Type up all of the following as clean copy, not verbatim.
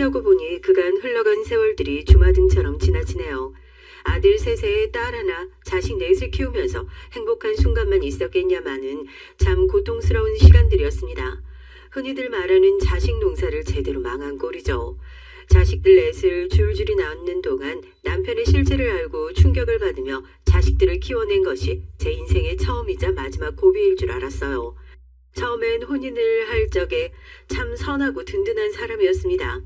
생각하고 보니 그간 흘러간 세월들이 주마등처럼 지나치네요. 아들 셋에 딸 하나, 자식 넷을 키우면서 행복한 순간만 있었겠냐마는 참 고통스러운 시간들이었습니다. 흔히들 말하는 자식 농사를 제대로 망한 꼴이죠. 자식들 넷을 줄줄이 낳는 동안 남편의 실체를 알고 충격을 받으며 자식들을 키워낸 것이 제 인생의 처음이자 마지막 고비일 줄 알았어요. 처음엔 혼인을 할 적에 참 선하고 든든한 사람이었습니다.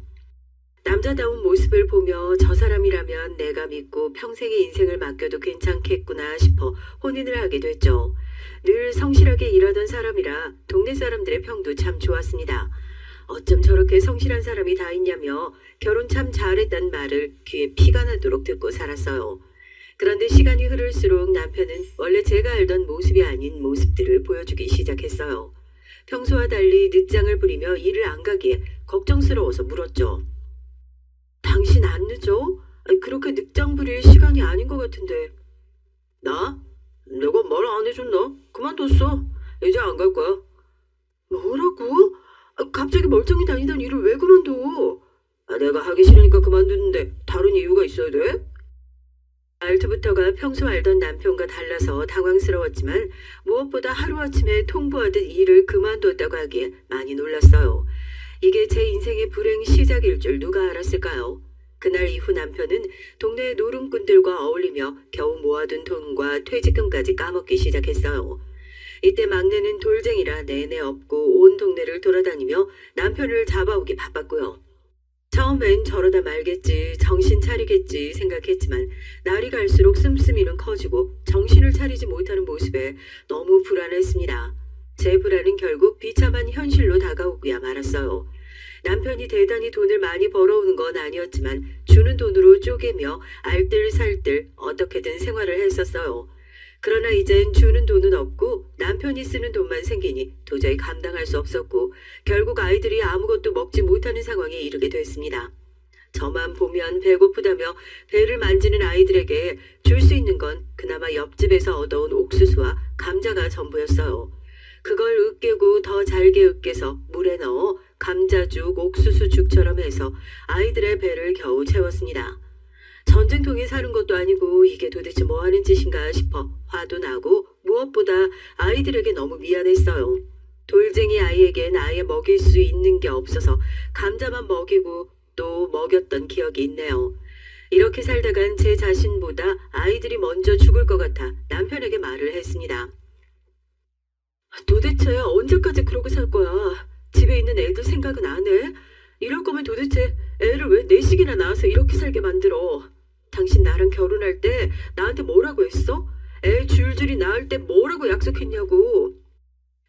남자다운 모습을 보며 저 사람이라면 내가 믿고 평생의 인생을 맡겨도 괜찮겠구나 싶어 혼인을 하게 됐죠. 늘 성실하게 일하던 사람이라 동네 사람들의 평도 참 좋았습니다. 어쩜 저렇게 성실한 사람이 다 있냐며 결혼 참 잘했단 말을 귀에 피가 나도록 듣고 살았어요. 그런데 시간이 흐를수록 남편은 원래 제가 알던 모습이 아닌 모습들을 보여주기 시작했어요. 평소와 달리 늦장을 부리며 일을 안 가기에 걱정스러워서 물었죠. 당신 안 늦어? 그렇게 늦장 부릴 시간이 아닌 것 같은데. 나? 내가 말 안 해줬나? 그만뒀어. 이제 안 갈 거야. 뭐라고? 갑자기 멀쩡히 다니던 일을 왜 그만둬? 내가 하기 싫으니까 그만두는데 다른 이유가 있어야 돼? 말투부터가 평소 알던 남편과 달라서 당황스러웠지만 무엇보다 하루아침에 통보하듯 일을 그만뒀다고 하기에 많이 놀랐어요. 이게 제 인생의 불행 시작일 줄 누가 알았을까요? 그날 이후 남편은 동네 노름꾼들과 어울리며 겨우 모아둔 돈과 퇴직금까지 까먹기 시작했어요. 이때 막내는 돌쟁이라 내내 없고 온 동네를 돌아다니며 남편을 잡아오기 바빴고요. 처음엔 저러다 말겠지, 정신 차리겠지 생각했지만 날이 갈수록 씀씀이는 커지고 정신을 차리지 못하는 모습에 너무 불안했습니다. 제 불안은 결국 비참한 현실로 다가오고야 말았어요. 남편이 대단히 돈을 많이 벌어오는 건 아니었지만 주는 돈으로 쪼개며 알뜰살뜰 어떻게든 생활을 했었어요. 그러나 이젠 주는 돈은 없고 남편이 쓰는 돈만 생기니 도저히 감당할 수 없었고 결국 아이들이 아무것도 먹지 못하는 상황에 이르게 됐습니다. 저만 보면 배고프다며 배를 만지는 아이들에게 줄 수 있는 건 그나마 옆집에서 얻어온 옥수수와 감자가 전부였어요. 그걸 으깨고 더 잘게 으깨서 물에 넣어 감자죽, 옥수수죽처럼 해서 아이들의 배를 겨우 채웠습니다. 전쟁통에 사는 것도 아니고 이게 도대체 뭐 하는 짓인가 싶어 화도 나고 무엇보다 아이들에게 너무 미안했어요. 돌쟁이 아이에겐 아예 먹일 수 있는 게 없어서 감자만 먹이고 또 먹였던 기억이 있네요. 이렇게 살다간 제 자신보다 아이들이 먼저 죽을 것 같아 남편에게 말을 했습니다. 도대체 언제까지 그러고 살 거야? 집에 있는 애들 생각은 안 해? 이럴 거면 도대체 애를 왜 넷씩이나 낳아서 이렇게 살게 만들어? 당신 나랑 결혼할 때 나한테 뭐라고 했어? 애 줄줄이 낳을 때 뭐라고 약속했냐고.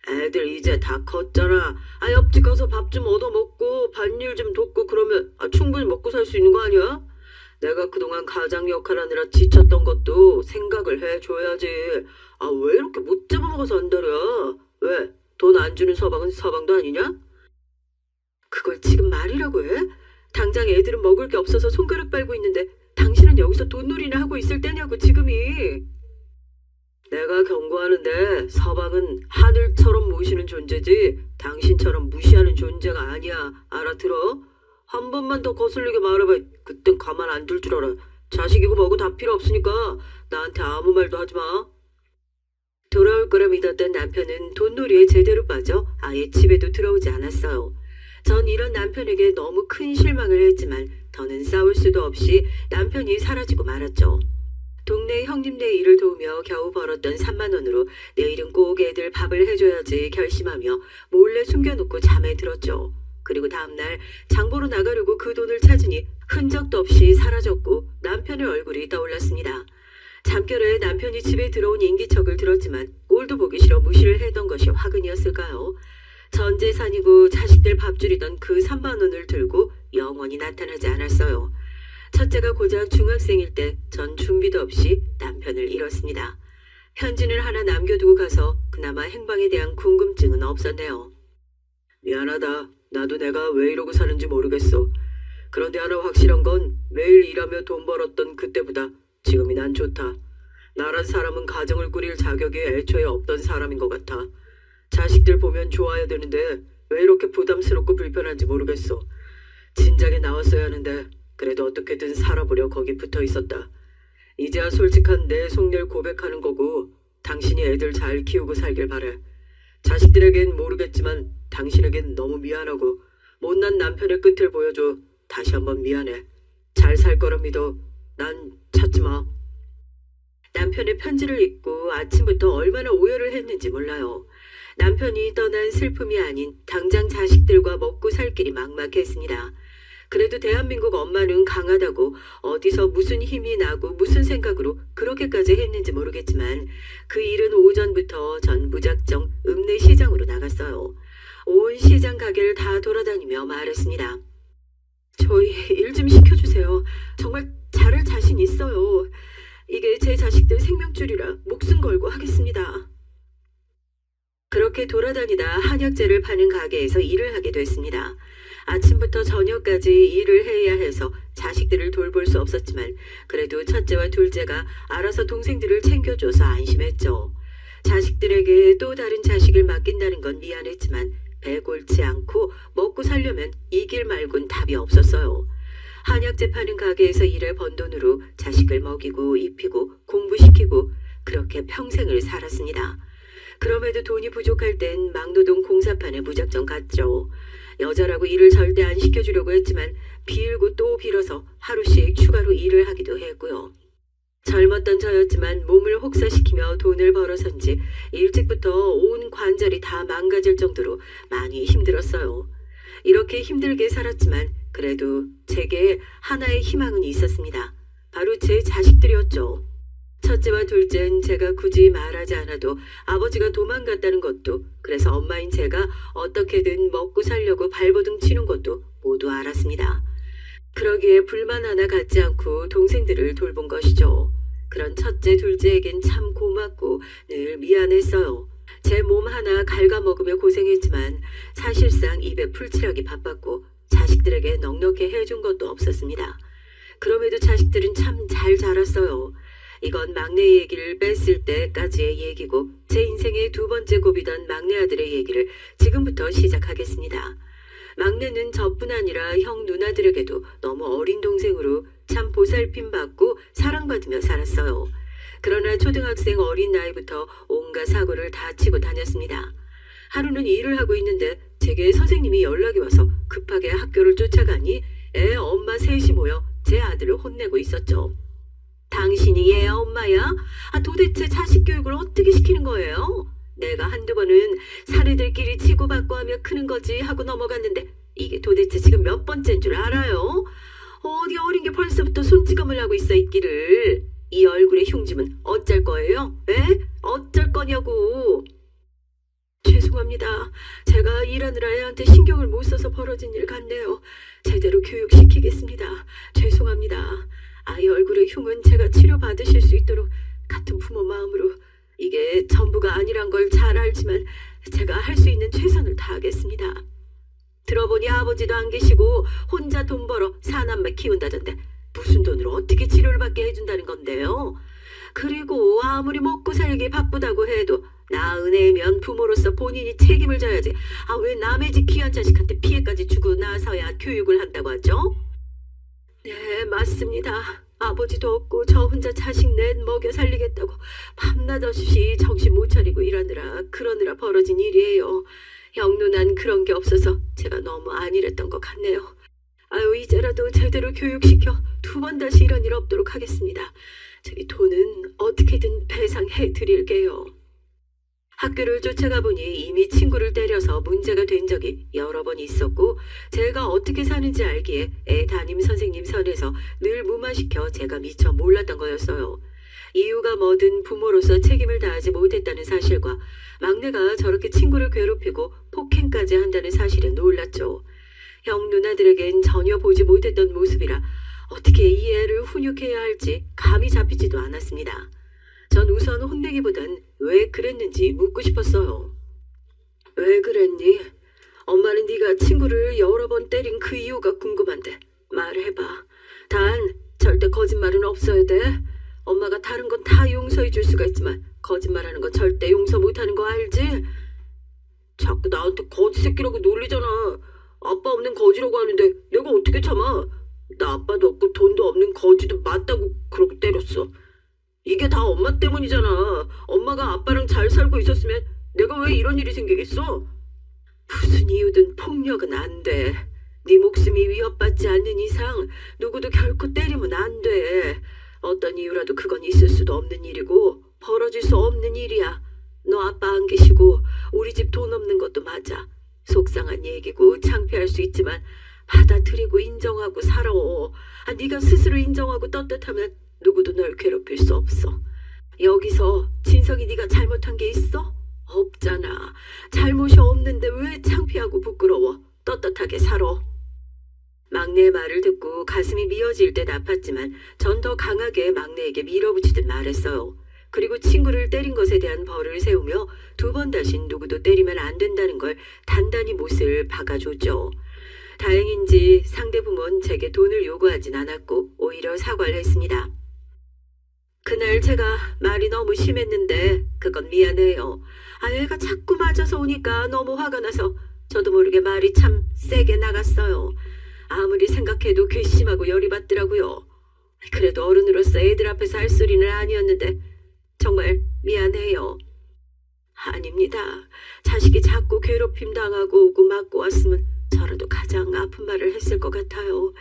애들 이제 다 컸잖아. 옆집 가서 밥 좀 얻어먹고 밭일 좀 돕고 그러면 충분히 먹고 살 수 있는 거 아니야? 내가 그동안 가장 역할하느라 지쳤던 것도 생각을 해줘야지. 왜 이렇게 못 잡아먹어서 안달이야? 왜? 돈 안 주는 서방은 서방도 아니냐? 그걸 지금 말이라고 해? 당장 애들은 먹을 게 없어서 손가락 빨고 있는데 당신은 여기서 돈놀이나 하고 있을 때냐고 지금이. 내가 경고하는데 서방은 하늘처럼 모시는 존재지 당신처럼 무시하는 존재가 아니야. 알아들어? 한 번만 더 거슬리게 말해봐. 그땐 가만 안 둘 줄 알아. 자식이고 뭐고 다 필요 없으니까 나한테 아무 말도 하지 마. 돌아올 거라 믿었던 남편은 돈놀이에 제대로 빠져 아예 집에도 들어오지 않았어요. 전 이런 남편에게 너무 큰 실망을 했지만 더는 싸울 수도 없이 남편이 사라지고 말았죠. 동네 형님네 일을 도우며 겨우 벌었던 3만 원으로 내일은 꼭 애들 밥을 해줘야지 결심하며 몰래 숨겨놓고 잠에 들었죠. 그리고 다음날 장보러 나가려고 그 돈을 찾으니 흔적도 없이 사라졌고 남편의 얼굴이 떠올랐습니다. 잠결에 남편이 집에 들어온 인기척을 들었지만 꼴도 보기 싫어 무시를 했던 것이 화근이었을까요? 전 재산이고 자식들 밥 줄이던 그 3만 원을 들고 영원히 나타나지 않았어요. 첫째가 고작 중학생일 때 전 준비도 없이 남편을 잃었습니다. 편지를 하나 남겨두고 가서 그나마 행방에 대한 궁금증은 없었네요. 미안하다. 나도 내가 왜 이러고 사는지 모르겠어. 그런데 하나 확실한 건 매일 일하며 돈 벌었던 그때보다 지금이 난 좋다. 나란 사람은 가정을 꾸릴 자격이 애초에 없던 사람인 것 같아. 자식들 보면 좋아야 되는데 왜 이렇게 부담스럽고 불편한지 모르겠어. 진작에 나왔어야 하는데 그래도 어떻게든 살아보려 거기 붙어 있었다. 이제야 솔직한 내 속내를 고백하는 거고 당신이 애들 잘 키우고 살길 바래. 자식들에겐 모르겠지만 당신에겐 너무 미안하고 못난 남편의 끝을 보여줘. 다시 한번 미안해. 잘 살 거라 믿어. 난 찾지 마. 남편의 편지를 읽고 아침부터 얼마나 오열을 했는지 몰라요. 남편이 떠난 슬픔이 아닌 당장 자식들과 먹고 살 길이 막막했습니다. 그래도 대한민국 엄마는 강하다고 어디서 무슨 힘이 나고 무슨 생각으로 그렇게까지 했는지 모르겠지만 그 일은 오전부터 전 무작정 읍내 시장으로 나갔어요. 온 시장 가게를 다 돌아다니며 말했습니다. 저희 일 좀 시켜주세요. 정말 잘할 자신 있어요. 이게 제 자식들 생명줄이라 목숨 걸고 하겠습니다. 그렇게 돌아다니다 한약재를 파는 가게에서 일을 하게 됐습니다. 아침부터 저녁까지 일을 해야 해서 자식들을 돌볼 수 없었지만 그래도 첫째와 둘째가 알아서 동생들을 챙겨줘서 안심했죠. 자식들에게 또 다른 자식을 맡긴다는 건 미안했지만 배 골치 않고 먹고 살려면 이 길 말곤 답이 없었어요. 한약재 파는 가게에서 일해 번 돈으로 자식을 먹이고 입히고 공부시키고 그렇게 평생을 살았습니다. 그럼에도 돈이 부족할 땐 막노동 공사판에 무작정 갔죠. 여자라고 일을 절대 안 시켜주려고 했지만 빌고 또 빌어서 하루씩 추가로 일을 하기도 했고요. 젊었던 저였지만 몸을 혹사시키며 돈을 벌어서인지 일찍부터 온 관절이 다 망가질 정도로 많이 힘들었어요. 이렇게 힘들게 살았지만 그래도 제게 하나의 희망은 있었습니다. 바로 제 자식들이었죠. 첫째와 둘째는 제가 굳이 말하지 않아도 아버지가 도망갔다는 것도, 그래서 엄마인 제가 어떻게든 먹고 살려고 발버둥 치는 것도 모두 알았습니다. 그러기에 불만 하나 갖지 않고 동생들을 돌본 것이죠. 그런 첫째, 둘째에겐 참 고맙고 늘 미안했어요. 제 몸 하나 갉아먹으며 고생했지만 사실상 입에 풀칠하기 바빴고 자식들에게 넉넉히 해준 것도 없었습니다. 그럼에도 자식들은 참 잘 자랐어요. 이건 막내 얘기를 뺐을 때까지의 얘기고 제 인생의 두 번째 고비던 막내 아들의 얘기를 지금부터 시작하겠습니다. 막내는 저뿐 아니라 형 누나들에게도 너무 어린 동생으로 참 보살핌 받고 사랑받으며 살았어요. 그러나 초등학생 어린 나이부터 온갖 사고를 다 치고 다녔습니다. 하루는 일을 하고 있는데 제게 선생님이 연락이 와서 급하게 학교를 쫓아가니 애 엄마 셋이 모여 제 아들을 혼내고 있었죠. 당신이 얘 엄마야? 도대체 자식 교육을 어떻게 시키는 거예요? 내가 한두 번은 사내들끼리 치고받고 하며 크는 거지 하고 넘어갔는데 이게 도대체 지금 몇 번째인 줄 알아요? 어디 어린 게 벌써부터 손찌검을 하고 있어 있기를. 이 얼굴의 흉짐은 어쩔 거예요? 에? 어쩔 거냐고. 죄송합니다. 제가 일하느라 애한테 신경을 못 써서 벌어진 일 같네요. 제대로 교육시키겠습니다. 죄송합니다. 아이 얼굴의 흉은 제가 치료받으실 수 있도록 같은 부모 마음으로, 이게 전부가 아니란 걸 잘 알지만 제가 할 수 있는 최선을 다하겠습니다. 들어보니 아버지도 안 계시고 혼자 돈 벌어 사남매 키운다던데 무슨 돈으로 어떻게 치료를 받게 해준다는 건데요? 그리고 아무리 먹고 살기 바쁘다고 해도 낳은 애면 부모로서 본인이 책임을 져야지. 왜 남의 집 귀한 자식한테 피해까지 주고 나서야 교육을 한다고 하죠? 네, 맞습니다. 아버지도 없고 저 혼자 자식 넷 먹여 살리겠다고 밤낮 없이 정신 못 차리고 일하느라 그러느라 벌어진 일이에요. 형 누난 그런 게 없어서 제가 너무 안일했던 것 같네요. 이제라도 제대로 교육시켜 두 번 다시 이런 일 없도록 하겠습니다. 저희 돈은 어떻게든 배상해 드릴게요. 학교를 쫓아가 보니 이미 친구를 때려서 문제가 된 적이 여러 번 있었고 제가 어떻게 사는지 알기에 애 담임 선생님 선에서 늘 무마시켜 제가 미처 몰랐던 거였어요. 이유가 뭐든 부모로서 책임을 다하지 못했다는 사실과 막내가 저렇게 친구를 괴롭히고 폭행까지 한다는 사실에 놀랐죠. 형 누나들에겐 전혀 보지 못했던 모습이라 어떻게 이 애를 훈육해야 할지 감이 잡히지도 않았습니다. 전 우선 혼내기보단 왜 그랬는지 묻고 싶었어요. 왜 그랬니? 엄마는 네가 친구를 여러 번 때린 그 이유가 궁금한데 말해봐. 단 절대 거짓말은 없어야 돼. 엄마가 다른 건 다 용서해 줄 수가 있지만 거짓말하는 건 절대 용서 못하는 거 알지? 자꾸 나한테 거지 새끼라고 놀리잖아. 아빠 없는 거지라고 하는데 내가 어떻게 참아? 나 아빠도 없고 돈도 없는 거지도 맞다고 그러고 때렸어. 이게 다 엄마 때문이잖아. 엄마가 아빠랑 잘 살고 있었으면 내가 왜 이런 일이 생기겠어? 무슨 이유든 폭력은 안 돼. 네 목숨이 위협받지 않는 이상 누구도 결코 때리면 안 돼. 어떤 이유라도 그건 있을 수도 없는 일이고 벌어질 수 없는 일이야. 너 아빠 안 계시고 우리 집 돈 없는 것도 맞아. 속상한 얘기고 창피할 수 있지만 받아들이고 인정하고 살아. 네가 스스로 인정하고 떳떳하면 누구도 널 괴롭힐 수 없어. 여기서 진석이 네가 잘못한 게 있어? 없잖아. 잘못이 없는데 왜 창피하고 부끄러워. 떳떳하게 살아. 막내의 말을 듣고 가슴이 미어질 듯 아팠지만 전 더 강하게 막내에게 밀어붙이듯 말했어요. 그리고 친구를 때린 것에 대한 벌을 세우며 두 번 다신 누구도 때리면 안 된다는 걸 단단히 못을 박아줬죠. 다행인지 상대 부모는 제게 돈을 요구하진 않았고 오히려 사과를 했습니다. 그날 제가 말이 너무 심했는데 그건 미안해요. 애가 자꾸 맞아서 오니까 너무 화가 나서 저도 모르게 말이 참 세게 나갔어요. 아무리 생각해도 괘씸하고 열이 받더라고요. 그래도 어른으로서 애들 앞에서 할 소리는 아니었는데 정말 미안해요. 아닙니다. 자식이 자꾸 괴롭힘 당하고 오고 맞고 왔으면 저라도 가장 아픈 말을 했을 것 같아요.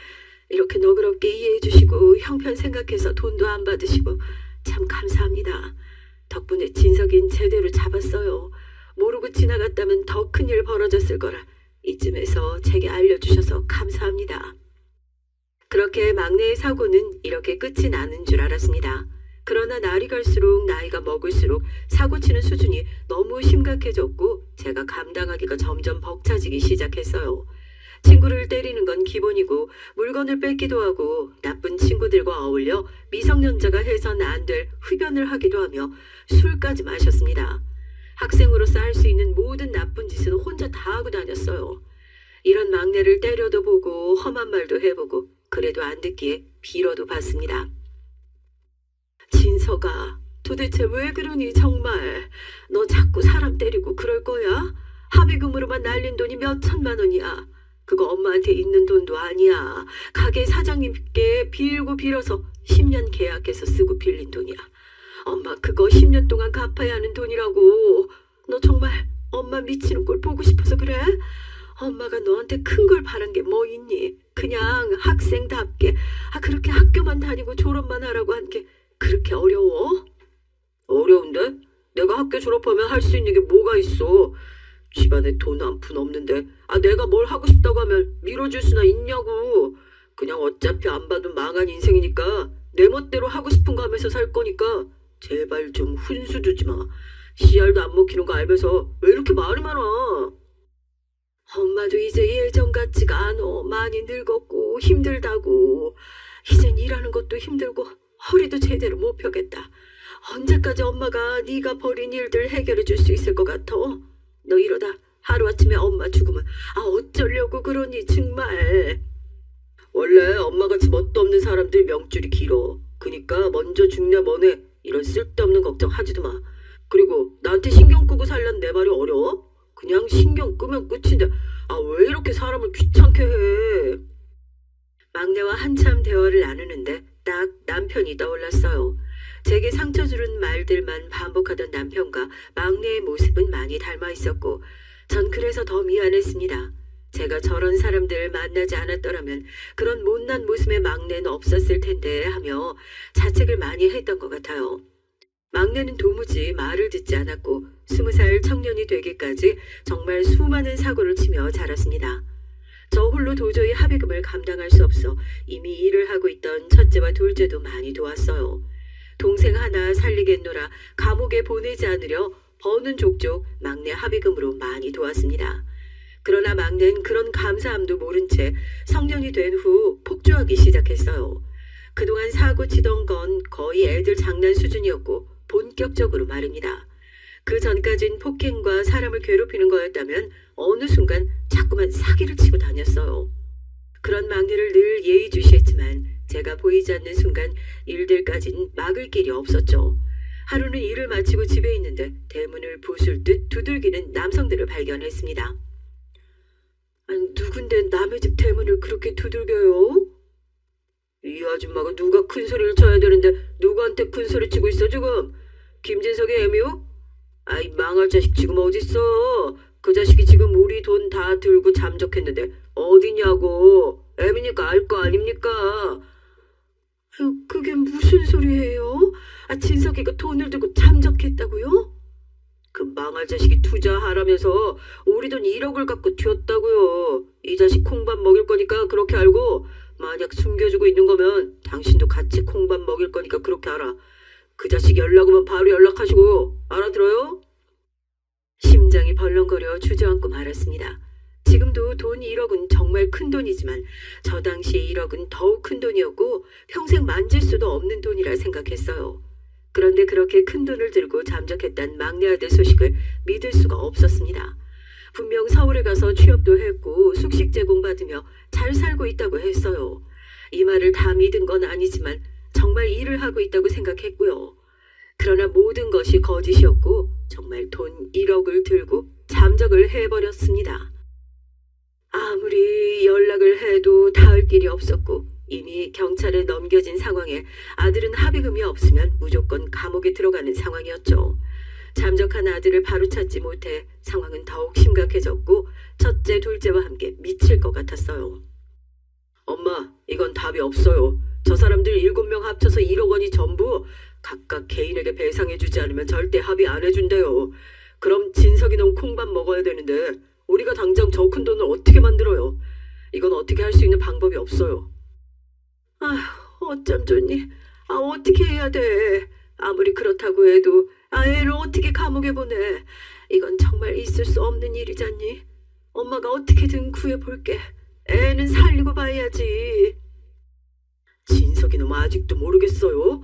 이렇게 너그럽게 이해해 주시고 형편 생각해서 돈도 안 받으시고 참 감사합니다. 덕분에 진석인 제대로 잡았어요. 모르고 지나갔다면 더 큰일 벌어졌을 거라 이쯤에서 제게 알려주셔서 감사합니다. 그렇게 막내의 사고는 이렇게 끝이 나는 줄 알았습니다. 그러나 날이 갈수록 나이가 먹을수록 사고치는 수준이 너무 심각해졌고 제가 감당하기가 점점 벅차지기 시작했어요. 친구를 때리는 건 기본이고 물건을 뺏기도 하고 나쁜 친구들과 어울려 미성년자가 해선 안 될 흡연을 하기도 하며 술까지 마셨습니다. 학생으로서 할 수 있는 모든 나쁜 짓은 혼자 다 하고 다녔어요. 이런 막내를 때려도 보고 험한 말도 해보고 그래도 안 듣기에 빌어도 봤습니다. 진석아, 도대체 왜 그러니 정말. 너 자꾸 사람 때리고 그럴 거야? 합의금으로만 날린 돈이 몇 천만 원이야. 그거 엄마한테 있는 돈도 아니야. 가게 사장님께 빌고 빌어서 10년 계약해서 쓰고 빌린 돈이야. 엄마 그거 10년 동안 갚아야 하는 돈이라고. 너 정말 엄마 미치는 꼴 보고 싶어서 그래? 엄마가 너한테 큰 걸 바란 게 뭐 있니? 그냥 학생답게 그렇게 학교만 다니고 졸업만 하라고 한 게 그렇게 어려워? 어려운데? 내가 학교 졸업하면 할 수 있는 게 뭐가 있어? 집안에 돈 한 푼 없는데 내가 뭘 하고 싶다고 하면 밀어줄 수나 있냐고. 그냥 어차피 안 봐도 망한 인생이니까 내 멋대로 하고 싶은 거 하면서 살 거니까 제발 좀 훈수 두지 마. 씨알도 안 먹히는 거 알면서 왜 이렇게 말이 많아? 엄마도 이제 예전 같지가 않어. 많이 늙었고 힘들다고. 이젠 일하는 것도 힘들고 허리도 제대로 못 펴겠다. 언제까지 엄마가 네가 벌인 일들 해결해 줄 수 있을 것 같아? 너 이러다 하루아침에 엄마 죽으면 어쩌려고 그러니 정말. 원래 엄마같이 멋도 없는 사람들 명줄이 길어. 그니까 먼저 죽냐 뭐네 이런 쓸데없는 걱정 하지도 마. 그리고 나한테 신경 끄고 살란 내 말이 어려워? 그냥 신경 끄면 끝인데 왜 이렇게 사람을 귀찮게 해? 막내와 한참 대화를 나누는데 딱 남편이 떠올랐어요. 제게 상처 주는 말들만 반복하던 남편과 막내의 모습은 많이 닮아 있었고 전 그래서 더 미안했습니다. 제가 저런 사람들 만나지 않았더라면 그런 못난 모습의 막내는 없었을 텐데 하며 자책을 많이 했던 것 같아요. 막내는 도무지 말을 듣지 않았고 20살 청년이 되기까지 정말 수많은 사고를 치며 자랐습니다. 저 홀로 도저히 합의금을 감당할 수 없어 이미 일을 하고 있던 첫째와 둘째도 많이 도왔어요. 동생 하나 살리겠노라 감옥에 보내지 않으려 버는 족족 막내 합의금으로 많이 도왔습니다. 그러나 막내는 그런 감사함도 모른 채 성년이 된 후 폭주하기 시작했어요. 그동안 사고 치던 건 거의 애들 장난 수준이었고 본격적으로 말입니다. 그 전까진 폭행과 사람을 괴롭히는 거였다면 어느 순간 자꾸만 사기를 치고 다녔어요. 그런 막내를 늘 예의주시했지만 제가 보이지 않는 순간 일들까진 막을 길이 없었죠. 하루는 일을 마치고 집에 있는데 대문을 부술 듯 두들기는 남성들을 발견했습니다. 아니, 누군데 남의 집 대문을 그렇게 두들겨요? 이 아줌마가 누가 큰 소리를 쳐야 되는데 누구한테 큰 소리 치고 있어 지금? 김진석의 애미요? 아이 망할 자식 지금 어딨어? 그 자식이 지금 우리 돈 다 들고 잠적했는데 어디냐고. 애미니까 알 거 아닙니까? 아유, 그게 무슨 소리예요? 진석이가 돈을 들고 잠적했다고요? 그 망할 자식이 투자하라면서 우리 돈 1억을 갖고 튀었다고요. 이 자식 콩밥 먹일 거니까 그렇게 알고, 만약 숨겨주고 있는 거면 당신도 같이 콩밥 먹일 거니까 그렇게 알아. 그 자식 연락 오면 바로 연락하시고, 알아들어요? 심장이 벌렁거려 주저앉고 말았습니다. 지금도 돈 1억은 정말 큰 돈이지만 저 당시 1억은 더욱 큰 돈이었고 평생 만질 수도 없는 돈이라 생각했어요. 그런데 그렇게 큰 돈을 들고 잠적했단 막내 아들 소식을 믿을 수가 없었습니다. 분명 서울에 가서 취업도 했고 숙식 제공받으며 잘 살고 있다고 했어요. 이 말을 다 믿은 건 아니지만 정말 일을 하고 있다고 생각했고요. 그러나 모든 것이 거짓이었고 정말 돈 1억을 들고 잠적을 해버렸습니다. 아무리 연락을 해도 닿을 길이 없었고 이미 경찰에 넘겨진 상황에 아들은 합의금이 없으면 무조건 감옥에 들어가는 상황이었죠. 잠적한 아들을 바로 찾지 못해 상황은 더욱 심각해졌고 첫째, 둘째와 함께 미칠 것 같았어요. 엄마, 이건 답이 없어요. 저 사람들 7명 합쳐서 1억 원이 전부 각각 개인에게 배상해주지 않으면 절대 합의 안 해준대요. 그럼 진석이 놈 콩밥 먹어야 되는데 우리가 당장 저 큰 돈을 어떻게 만들어요? 이건 어떻게 할 수 있는 방법이 없어요. 아휴, 어쩜 좋니? 어떻게 해야 돼? 아무리 그렇다고 해도 애를 어떻게 감옥에 보내? 이건 정말 있을 수 없는 일이잖니? 엄마가 어떻게든 구해볼게. 애는 살리고 봐야지. 진석이 놈 아직도 모르겠어요?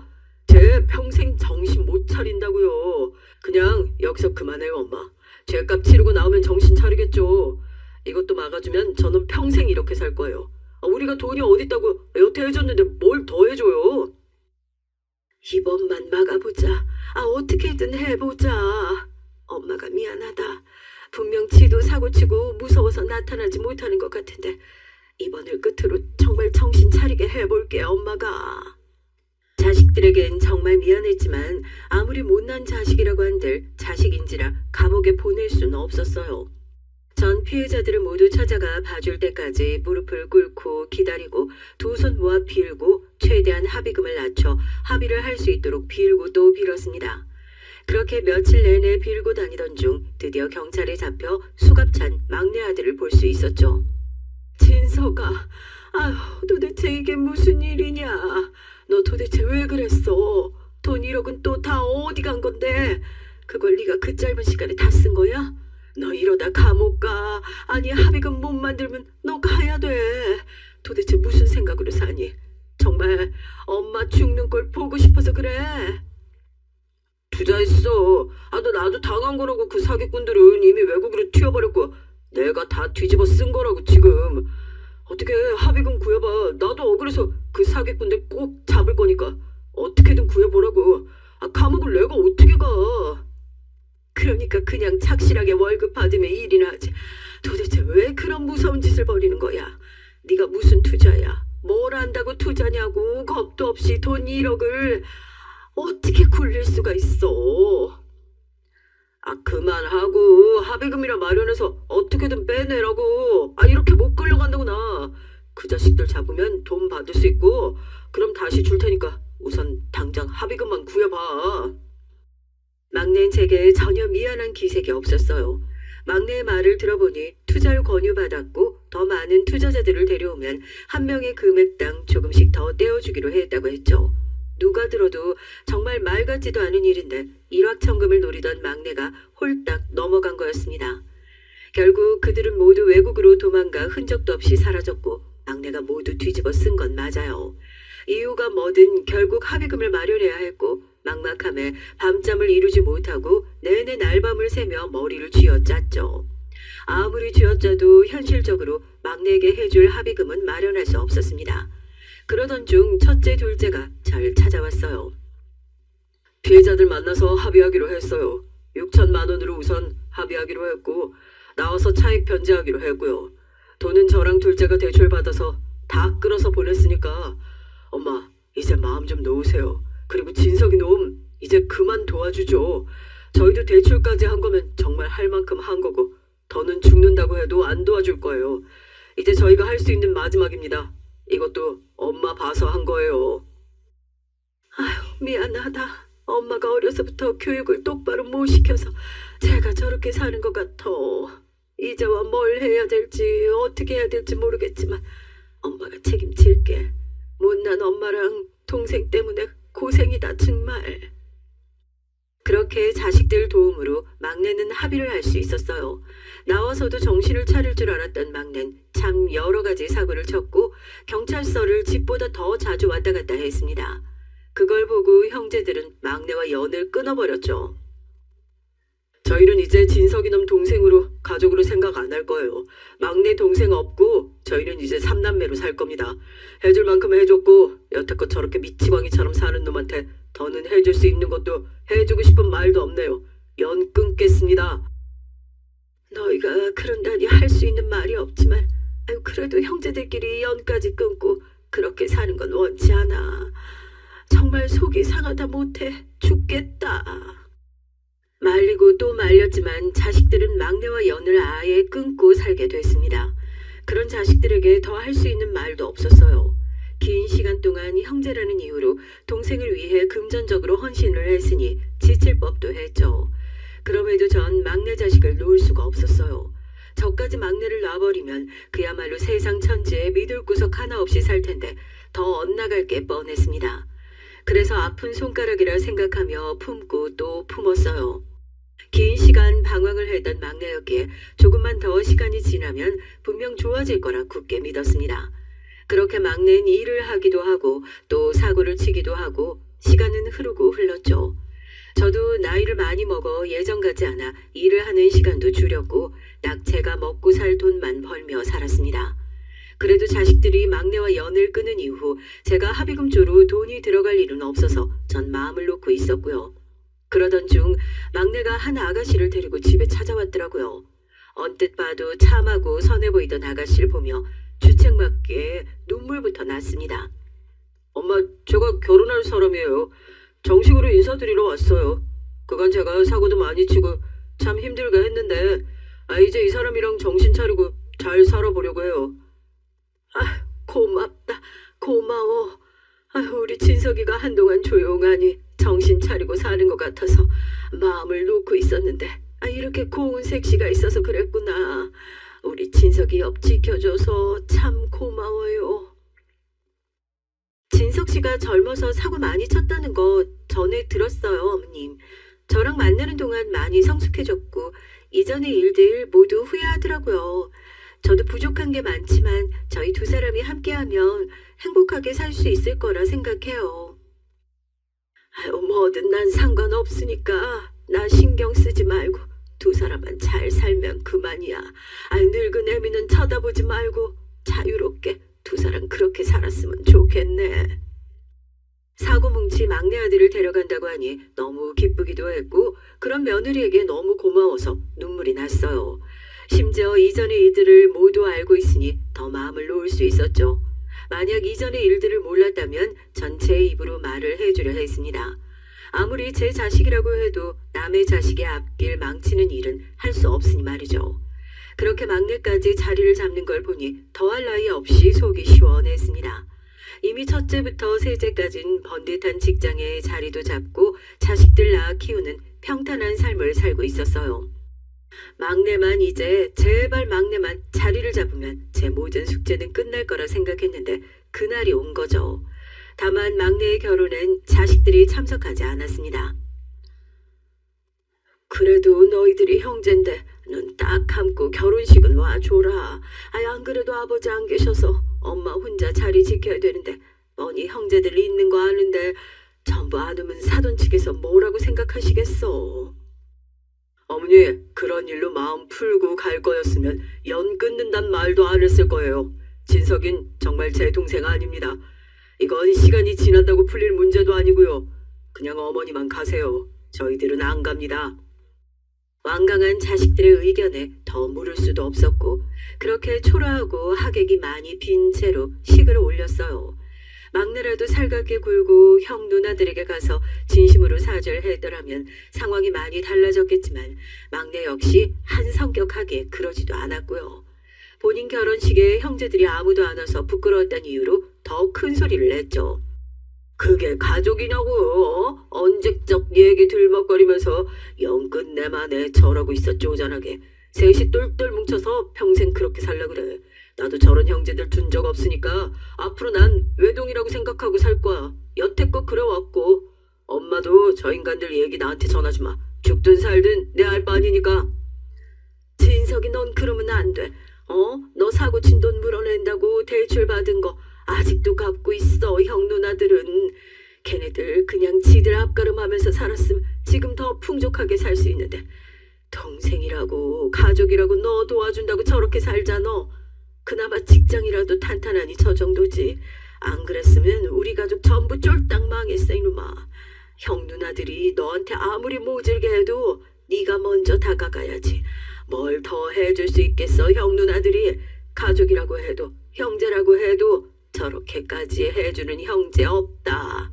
쟤 평생 정신 못 차린다고요. 그냥 여기서 그만해요, 엄마. 죗값 치르고 나오면 정신 차리겠죠. 이것도 막아주면 저는 평생 이렇게 살 거예요. 우리가 돈이 어딨다고 여태 해줬는데 뭘 더 해줘요? 이번만 막아보자. 어떻게든 해보자. 엄마가 미안하다. 분명 지도 사고치고 무서워서 나타나지 못하는 것 같은데 이번을 끝으로 정말 정신 차리게 해볼게, 엄마가. 자식들에겐 정말 미안했지만 아무리 못난 자식이라고 한들 자식인지라 감옥에 보낼 수는 없었어요. 전 피해자들을 모두 찾아가 봐줄 때까지 무릎을 꿇고 기다리고 두 손 모아 빌고 최대한 합의금을 낮춰 합의를 할 수 있도록 빌고 또 빌었습니다. 그렇게 며칠 내내 빌고 다니던 중 드디어 경찰에 잡혀 수갑찬 막내 아들을 볼 수 있었죠. 진석아, 도대체 이게 무슨 일이냐? 너 도대체 왜 그랬어? 돈 1억은 또 다 어디 간 건데? 그걸 네가 그 짧은 시간에 다 쓴 거야? 너 이러다 감옥 가. 아니, 합의금 못 만들면 너 가야 돼. 도대체 무슨 생각으로 사니? 정말 엄마 죽는 걸 보고 싶어서 그래? 투자했어. 나도 당한 거라고. 그 사기꾼들은 이미 외국으로 튀어버렸고 내가 다 뒤집어 쓴 거라고 지금. 어떻게 합의금 구해봐. 나도 억울해서 그 사기꾼들 꼭 잡을 거니까 어떻게든 구해보라고. 감옥을 내가 어떻게 가. 그러니까 그냥 착실하게 월급 받으면 일이나 하지. 도대체 왜 그런 무서운 짓을 벌이는 거야? 네가 무슨 투자야? 뭘 안다고 투자냐고. 겁도 없이 돈 1억을 어떻게 굴릴 수가 있어. 그만하고 합의금이라 마련해서 어떻게든 빼내라고. 이렇게 못 끌려간다고. 나 그 자식들 잡으면 돈 받을 수 있고 그럼 다시 줄 테니까 우선 당장 합의금만 구해봐. 막내는 제게 전혀 미안한 기색이 없었어요. 막내의 말을 들어보니 투자를 권유받았고 더 많은 투자자들을 데려오면 한 명의 금액당 조금씩 더 떼어주기로 했다고 했죠. 누가 들어도 정말 말 같지도 않은 일인데 일확천금을 노리던 막내가 홀딱 넘어간 거였습니다. 결국 그들은 모두 외국으로 도망가 흔적도 없이 사라졌고 막내가 모두 뒤집어 쓴 건 맞아요. 이유가 뭐든 결국 합의금을 마련해야 했고 막막함에 밤잠을 이루지 못하고 내내 날밤을 새며 머리를 쥐어짰죠. 아무리 쥐어짜도 현실적으로 막내에게 해줄 합의금은 마련할 수 없었습니다. 그러던 중 첫째, 둘째가 절 찾아왔어요. 피해자들 만나서 합의하기로 했어요. 6천만 원으로 우선 합의하기로 했고 나와서 차익 변제하기로 했고요. 돈은 저랑 둘째가 대출받아서 다 끌어서 보냈으니까 엄마 이제 마음 좀 놓으세요. 그리고 진석이 놈 이제 그만 도와주죠. 저희도 대출까지 한 거면 정말 할 만큼 한 거고 더는 죽는다고 해도 안 도와줄 거예요. 이제 저희가 할 수 있는 마지막입니다. 이것도 엄마 봐서 한 거예요. 아휴, 미안하다. 엄마가 어려서부터 교육을 똑바로 못 시켜서 제가 저렇게 사는 것 같아. 이제와 뭘 해야 될지 어떻게 해야 될지 모르겠지만 엄마가 책임질게. 못난 엄마랑 동생 때문에 고생이다 정말. 그렇게 자식들 도움으로 막내는 합의를 할 수 있었어요. 나와서도 정신을 차릴 줄 알았던 막내는 참 여러 가지 사고를 쳤고 경찰서를 집보다 더 자주 왔다 갔다 했습니다. 그걸 보고 형제들은 막내와 연을 끊어버렸죠. 저희는 이제 진석이 놈 동생으로 가족으로 생각 안 할 거예요. 막내 동생 없고 저희는 이제 삼남매로 살 겁니다. 해줄 만큼 해줬고 여태껏 저렇게 미치광이처럼 사는 놈한테 더는 해줄 수 있는 것도 해주고 싶은 말도 없네요. 연 끊겠습니다. 너희가 그런다니 할 수 있는 말이 없지만 그래도 형제들끼리 연까지 끊고 그렇게 사는 건 원치 않아. 정말 속이 상하다 못해 죽겠다. 말리고 또 말렸지만 자식들은 막내와 연을 아예 끊고 살게 됐습니다. 그런 자식들에게 더 할 수 있는 말도 없었어요. 긴 시간 동안 형제라는 이유로 동생을 위해 금전적으로 헌신을 했으니 지칠 법도 했죠. 그럼에도 전 막내 자식을 놓을 수가 없었어요. 저까지 막내를 놔버리면 그야말로 세상 천지에 믿을 구석 하나 없이 살 텐데 더 엇나갈 게 뻔했습니다. 그래서 아픈 손가락이라 생각하며 품고 또 품었어요. 긴 시간 방황을 했던 막내였기에 조금만 더 시간이 지나면 분명 좋아질 거라 굳게 믿었습니다. 그렇게 막내는 일을 하기도 하고 또 사고를 치기도 하고 시간은 흐르고 흘렀죠. 저도 나이를 많이 먹어 예전 같지 않아 일을 하는 시간도 줄였고 딱 제가 먹고 살 돈만 벌며 살았습니다. 그래도 자식들이 막내와 연을 끊은 이후 제가 합의금 쪽으로 돈이 들어갈 일은 없어서 전 마음을 놓고 있었고요. 그러던 중 막내가 한 아가씨를 데리고 집에 찾아왔더라고요. 언뜻 봐도 참하고 선해 보이던 아가씨를 보며 주책맞게 눈물부터 났습니다. 엄마, 제가 결혼할 사람이에요. 정식으로 인사드리러 왔어요. 그간 제가 사고도 많이 치고 참 힘들게 했는데 이제 이 사람이랑 정신 차리고 잘 살아보려고 해요. 고맙다. 고마워. 우리 진석이가 한동안 조용하니 정신 차리고 사는 것 같아서 마음을 놓고 있었는데 이렇게 고운 색시가 있어서 그랬구나. 우리 진석이 옆 지켜줘서 참 고마워요. 진석 씨가 젊어서 사고 많이 쳤다는 거 전에 들었어요, 어머님. 저랑 만나는 동안 많이 성숙해졌고 이전의 일들 모두 후회하더라고요. 저도 부족한 게 많지만 저희 두 사람이 함께하면 행복하게 살 수 있을 거라 생각해요. 뭐든 난 상관없으니까 나 신경 쓰지 말고 두 사람만 잘 살면 그만이야. 늙은 애미는 쳐다보지 말고 자유롭게 두 사람 그렇게 살았으면 좋겠네. 사고 뭉치 막내 아들을 데려간다고 하니 너무 기쁘기도 했고 그런 며느리에게 너무 고마워서 눈물이 났어요. 심지어 이전의 일들을 모두 알고 있으니 더 마음을 놓을 수 있었죠. 만약 이전의 일들을 몰랐다면 전 제 입으로 말을 해주려 했습니다. 아무리 제 자식이라고 해도 남의 자식의 앞길 망치는 일은 할 수 없으니 말이죠. 그렇게 막내까지 자리를 잡는 걸 보니 더할 나위 없이 속이 시원했습니다. 이미 첫째부터 셋째까진 번듯한 직장에 자리도 잡고 자식들 낳아 키우는 평탄한 삶을 살고 있었어요. 막내만 이제 제발 막내만 자리를 잡으면 제 모든 숙제는 끝날 거라 생각했는데 그날이 온 거죠. 다만 막내의 결혼엔 자식들이 참석하지 않았습니다. 그래도 너희들이 형제인데 눈 딱 감고 결혼식은 와줘라. 안 그래도 아버지 안 계셔서 엄마 혼자 자리 지켜야 되는데 뻔히 형제들이 있는 거 아는데 전부 안 오면 사돈 측에서 뭐라고 생각하시겠어. 어머니, 그런 일로 마음 풀고 갈 거였으면 연 끊는단 말도 안 했을 거예요. 진석인 정말 제 동생 아닙니다. 이건 시간이 지난다고 풀릴 문제도 아니고요. 그냥 어머니만 가세요. 저희들은 안 갑니다. 완강한 자식들의 의견에 더 물을 수도 없었고 그렇게 초라하고 하객이 많이 빈 채로 식을 올렸어요. 막내라도 살갑게 굴고 형 누나들에게 가서 진심으로 사죄했더라면 상황이 많이 달라졌겠지만 막내 역시 한 성격하게 그러지도 않았고요. 본인 결혼식에 형제들이 아무도 안 와서 부끄러웠다는 이유로 더 큰 소리를 냈죠. 그게 가족이냐고. 언제적 얘기 들먹거리면서 영 끝내만에 저러고 있어 쪼잔하게. 셋이 똘똘 뭉쳐서 평생 그렇게 살라 그래. 나도 저런 형제들 둔 적 없으니까 앞으로 난 외동이라고 생각하고 살 거야. 여태껏 그래왔고. 엄마도 저 인간들 얘기 나한테 전하지 마. 죽든 살든 내 알 바 아니니까. 진석이 넌 그러면 안 돼. 너 사고 친 돈 물어낸다고 대출 받은 거 아직도 갚고 있어. 형 누나들은. 걔네들 그냥 지들 앞가름하면서 살았으면 지금 더 풍족하게 살 수 있는데 동생이라고 가족이라고 너 도와준다고 저렇게 살잖아. 그나마 직장이라도 탄탄하니 저 정도지. 안 그랬으면 우리 가족 전부 쫄딱 망했어 이놈아. 형 누나들이 너한테 아무리 모질게 해도 네가 먼저 다가가야지. 뭘 더 해줄 수 있겠어. 형 누나들이 가족이라고 해도 형제라고 해도 저렇게까지 해주는 형제 없다.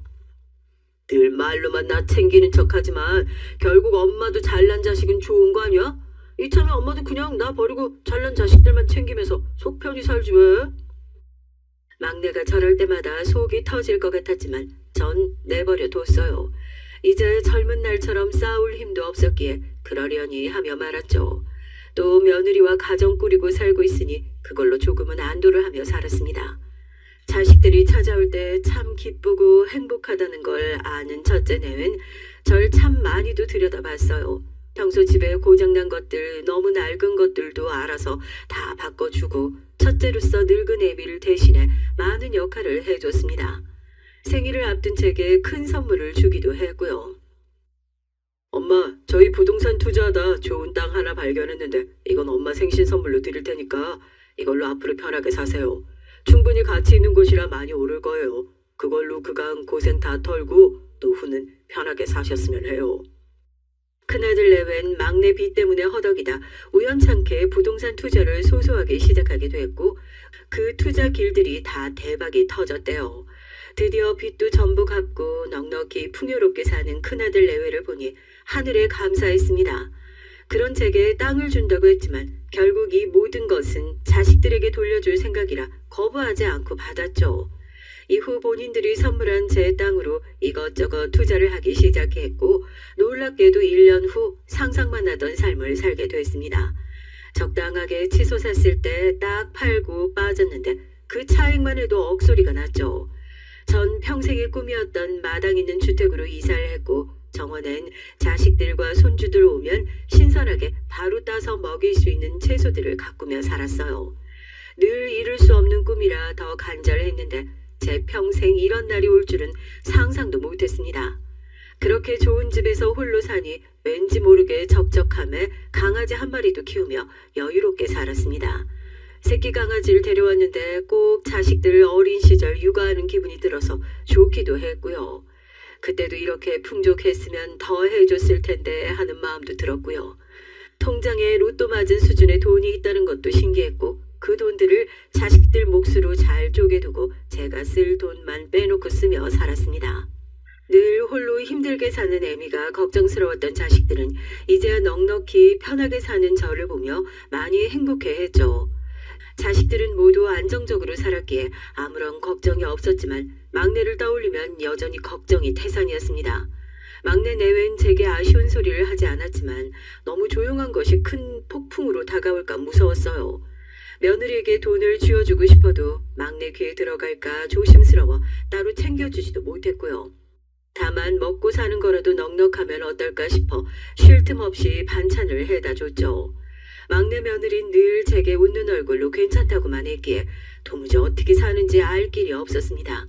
늘 말로만 나 챙기는 척하지만 결국 엄마도 잘난 자식은 좋은 거 아니야? 이참에 엄마도 그냥 나 버리고 잘난 자식들만 챙기면서 속 편히 살지 왜? 막내가 저럴 때마다 속이 터질 것 같았지만 전 내버려 뒀어요. 이제 젊은 날처럼 싸울 힘도 없었기에 그러려니 하며 말았죠. 또 며느리와 가정 꾸리고 살고 있으니 그걸로 조금은 안도를 하며 살았습니다. 자식들이 찾아올 때 참 기쁘고 행복하다는 걸 아는 첫째 내외는 절 참 많이도 들여다봤어요. 평소 집에 고장난 것들, 너무 낡은 것들도 알아서 다 바꿔주고 첫째로서 늙은 애비를 대신해 많은 역할을 해줬습니다. 생일을 앞둔 제게 큰 선물을 주기도 했고요. 엄마, 저희 부동산 투자하다 좋은 땅 하나 발견했는데 이건 엄마 생신 선물로 드릴 테니까 이걸로 앞으로 편하게 사세요. 충분히 가치 있는 곳이라 많이 오를 거예요. 그걸로 그간 고생 다 털고 또 후는 편하게 사셨으면 해요. 큰아들 내외는 막내 빚 때문에 허덕이다 우연찮게 부동산 투자를 소소하게 시작하게 됐고 그 투자 길들이 다 대박이 터졌대요. 드디어 빚도 전부 갚고 넉넉히 풍요롭게 사는 큰아들 내외를 보니 하늘에 감사했습니다. 그런 제게 땅을 준다고 했지만 결국 이 모든 것은 자식들에게 돌려줄 생각이라 거부하지 않고 받았죠. 이후 본인들이 선물한 제 땅으로 이것저것 투자를 하기 시작했고 놀랍게도 1년 후 상상만 하던 삶을 살게 됐습니다. 적당하게 치솟았을 때 딱 팔고 빠졌는데 그 차익만 해도 억소리가 났죠. 전 평생의 꿈이었던 마당 있는 주택으로 이사를 했고 정원엔 자식들과 손주들 오면 신선하게 바로 따서 먹일 수 있는 채소들을 가꾸며 살았어요. 늘 이룰 수 없는 꿈이라 더 간절했는데 제 평생 이런 날이 올 줄은 상상도 못했습니다. 그렇게 좋은 집에서 홀로 사니 왠지 모르게 적적함에 강아지 한 마리도 키우며 여유롭게 살았습니다. 새끼 강아지를 데려왔는데 꼭 자식들 어린 시절 육아하는 기분이 들어서 좋기도 했고요. 그때도 이렇게 풍족했으면 더 해줬을 텐데 하는 마음도 들었고요. 통장에 로또 맞은 수준의 돈이 있다는 것도 신기했고 그 돈들을 자식들 몫으로 잘 쪼개두고 제가 쓸 돈만 빼놓고 쓰며 살았습니다. 늘 홀로 힘들게 사는 애미가 걱정스러웠던 자식들은 이제야 넉넉히 편하게 사는 저를 보며 많이 행복해했죠. 자식들은 모두 안정적으로 살았기에 아무런 걱정이 없었지만 막내를 떠올리면 여전히 걱정이 태산이었습니다. 막내 내외는 제게 아쉬운 소리를 하지 않았지만 너무 조용한 것이 큰 폭풍으로 다가올까 무서웠어요. 며느리에게 돈을 쥐어주고 싶어도 막내 귀에 들어갈까 조심스러워 따로 챙겨주지도 못했고요. 다만 먹고 사는 거라도 넉넉하면 어떨까 싶어 쉴 틈 없이 반찬을 해다 줬죠. 막내 며느리는 늘 제게 웃는 얼굴로 괜찮다고만 했기에 도무지 어떻게 사는지 알 길이 없었습니다.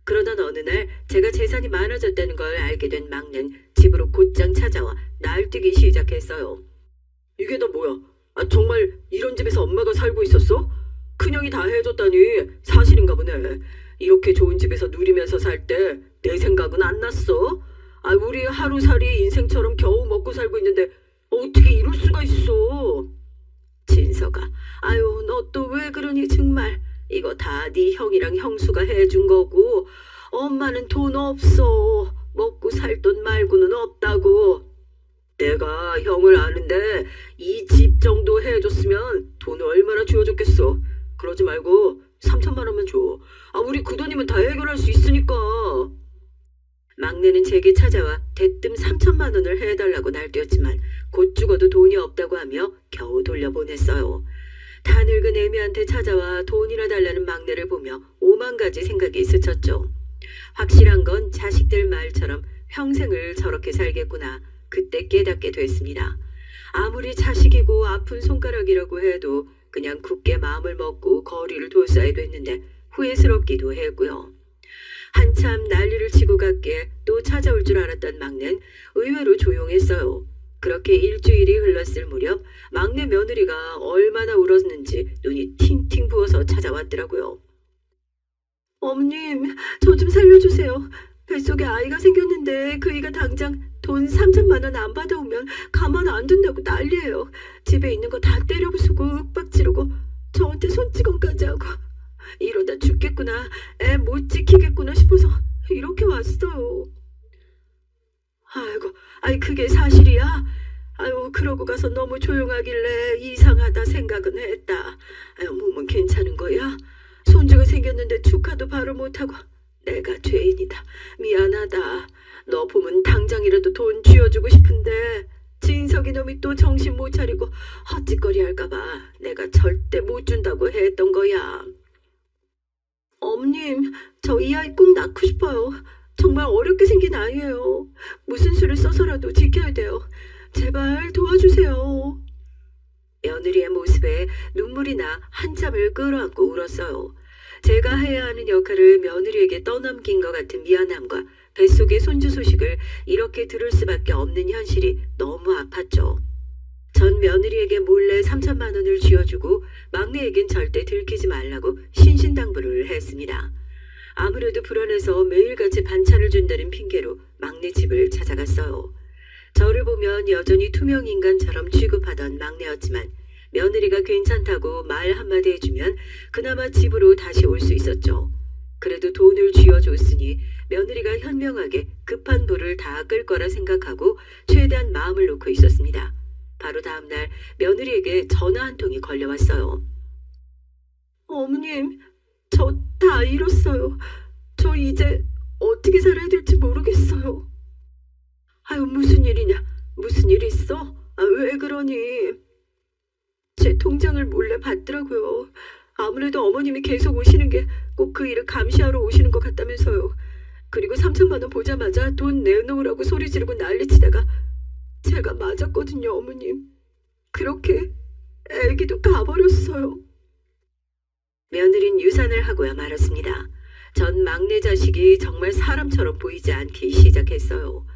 그러던 어느 날 제가 재산이 많아졌다는 걸 알게 된 막내는 집으로 곧장 찾아와 날뛰기 시작했어요. 이게 다 뭐야? 정말 이런 집에서 엄마가 살고 있었어? 큰형이 다 해줬다니 사실인가 보네. 이렇게 좋은 집에서 누리면서 살 때 내 생각은 안 났어? 우리 하루살이 인생처럼 겨우 먹고 살고 있는데 어떻게 이럴 수가 있어? 진서가, 아유, 너 또 왜 그러니 정말. 이거 다 네 형이랑 형수가 해준 거고, 엄마는 돈 없어. 먹고 살 돈 말고는 없다고. 내가 형을 아는데 이 집 정도 해줬으면 돈을 얼마나 쥐어줬겠어. 그러지 말고 3천만 원만 줘. 우리 그 돈이면 다 해결할 수 있으니까. 막내는 제게 찾아와 대뜸 3천만 원을 해달라고 날뛰었지만 곧 죽어도 돈이 없다고 하며 겨우 돌려보냈어요. 다 늙은 애미한테 찾아와 돈이나 달라는 막내를 보며 오만 가지 생각이 스쳤죠. 확실한 건 자식들 말처럼 평생을 저렇게 살겠구나. 그때 깨닫게 됐습니다. 아무리 자식이고 아픈 손가락이라고 해도 그냥 굳게 마음을 먹고 거리를 뒀어야 됐는데 후회스럽기도 했고요. 한참 난리를 치고 갔기에 또 찾아올 줄 알았던 막내는 의외로 조용했어요. 그렇게 일주일이 흘렀을 무렵 막내 며느리가 얼마나 울었는지 눈이 팅팅 부어서 찾아왔더라고요. 어머님, 저 좀 살려주세요. 뱃속에 아이가 생겼는데 그이가 당장 돈 3천만 원 안 받아오면 가만 안 둔다고 난리예요. 집에 있는 거 다 때려 부수고 윽박 지르고 저한테 손찌검까지 하고 이러다 죽겠구나, 애 못 지키겠구나 싶어서 이렇게 왔어요. 아이고, 그게 사실이야? 아유, 그러고 가서 너무 조용하길래 이상하다 생각은 했다. 몸은 괜찮은 거야? 손주가 생겼는데 축하도 바로 못하고 내가 죄인이다. 미안하다. 너 보면 당장이라도 돈 쥐어주고 싶은데 진석이 놈이 또 정신 못 차리고 헛짓거리 할까봐 내가 절대 못 준다고 했던 거야. 어머님, 저 이 아이 꼭 낳고 싶어요. 정말 어렵게 생긴 아이예요. 무슨 수를 써서라도 지켜야 돼요. 제발 도와주세요. 며느리의 모습에 눈물이 나 한참을 끌어안고 울었어요. 제가 해야 하는 역할을 며느리에게 떠넘긴 것 같은 미안함과 뱃속의 손주 소식을 이렇게 들을 수밖에 없는 현실이 너무 아팠죠. 전 며느리에게 몰래 3천만 원을 쥐어주고 막내에겐 절대 들키지 말라고 신신당부를 했습니다. 아무래도 불안해서 매일같이 반찬을 준다는 핑계로 막내 집을 찾아갔어요. 저를 보면 여전히 투명인간처럼 취급하던 막내였지만 며느리가 괜찮다고 말 한마디 해주면 그나마 집으로 다시 올 수 있었죠. 그래도 돈을 쥐어줬으니 며느리가 현명하게 급한 불을 다 끌 거라 생각하고 최대한 마음을 놓고 있었습니다. 바로 다음날 며느리에게 전화 한 통이 걸려왔어요. 어머님, 저 다 잃었어요. 저 이제 어떻게 살아야 될지 모르겠어요. 아유, 무슨 일이냐? 무슨 일 있어? 왜 그러니? 제 통장을 몰래 봤더라고요. 아무래도 어머님이 계속 오시는 게 꼭 그 일을 감시하러 오시는 것 같다면서요. 그리고 3천만 원 보자마자 돈 내놓으라고 소리 지르고 난리치다가 제가 맞았거든요, 어머님. 그렇게 애기도 가버렸어요. 며느린 유산을 하고야 말았습니다. 전 막내 자식이 정말 사람처럼 보이지 않기 시작했어요.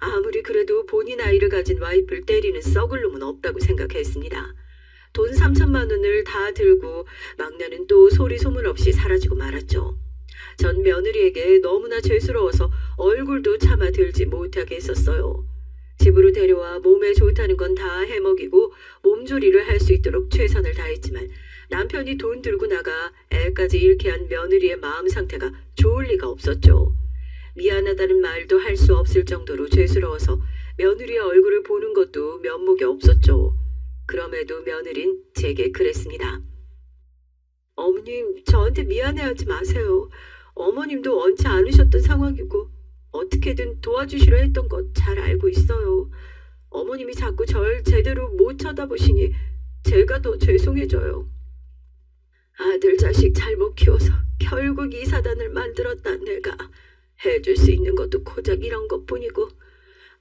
아무리 그래도 본인 아이를 가진 와이프를 때리는 썩을 놈은 없다고 생각했습니다. 돈 3천만 원을 다 들고 막내는 또 소리 소문 없이 사라지고 말았죠. 전 며느리에게 너무나 죄스러워서 얼굴도 차마 들지 못하게 했었어요. 집으로 데려와 몸에 좋다는 건 다 해먹이고 몸조리를 할 수 있도록 최선을 다했지만 남편이 돈 들고 나가 애까지 잃게 한 며느리의 마음 상태가 좋을 리가 없었죠. 미안하다는 말도 할 수 없을 정도로 죄스러워서 며느리의 얼굴을 보는 것도 면목이 없었죠. 그럼에도 며느린 제게 그랬습니다. 어머님, 저한테 미안해하지 마세요. 어머님도 원치 않으셨던 상황이고 어떻게든 도와주시려 했던 것 잘 알고 있어요. 어머님이 자꾸 절 제대로 못 쳐다보시니 제가 더 죄송해져요. 아들 자식 잘못 키워서 결국 이 사단을 만들었다 내가. 해줄 수 있는 것도 고작 이런 것뿐이고.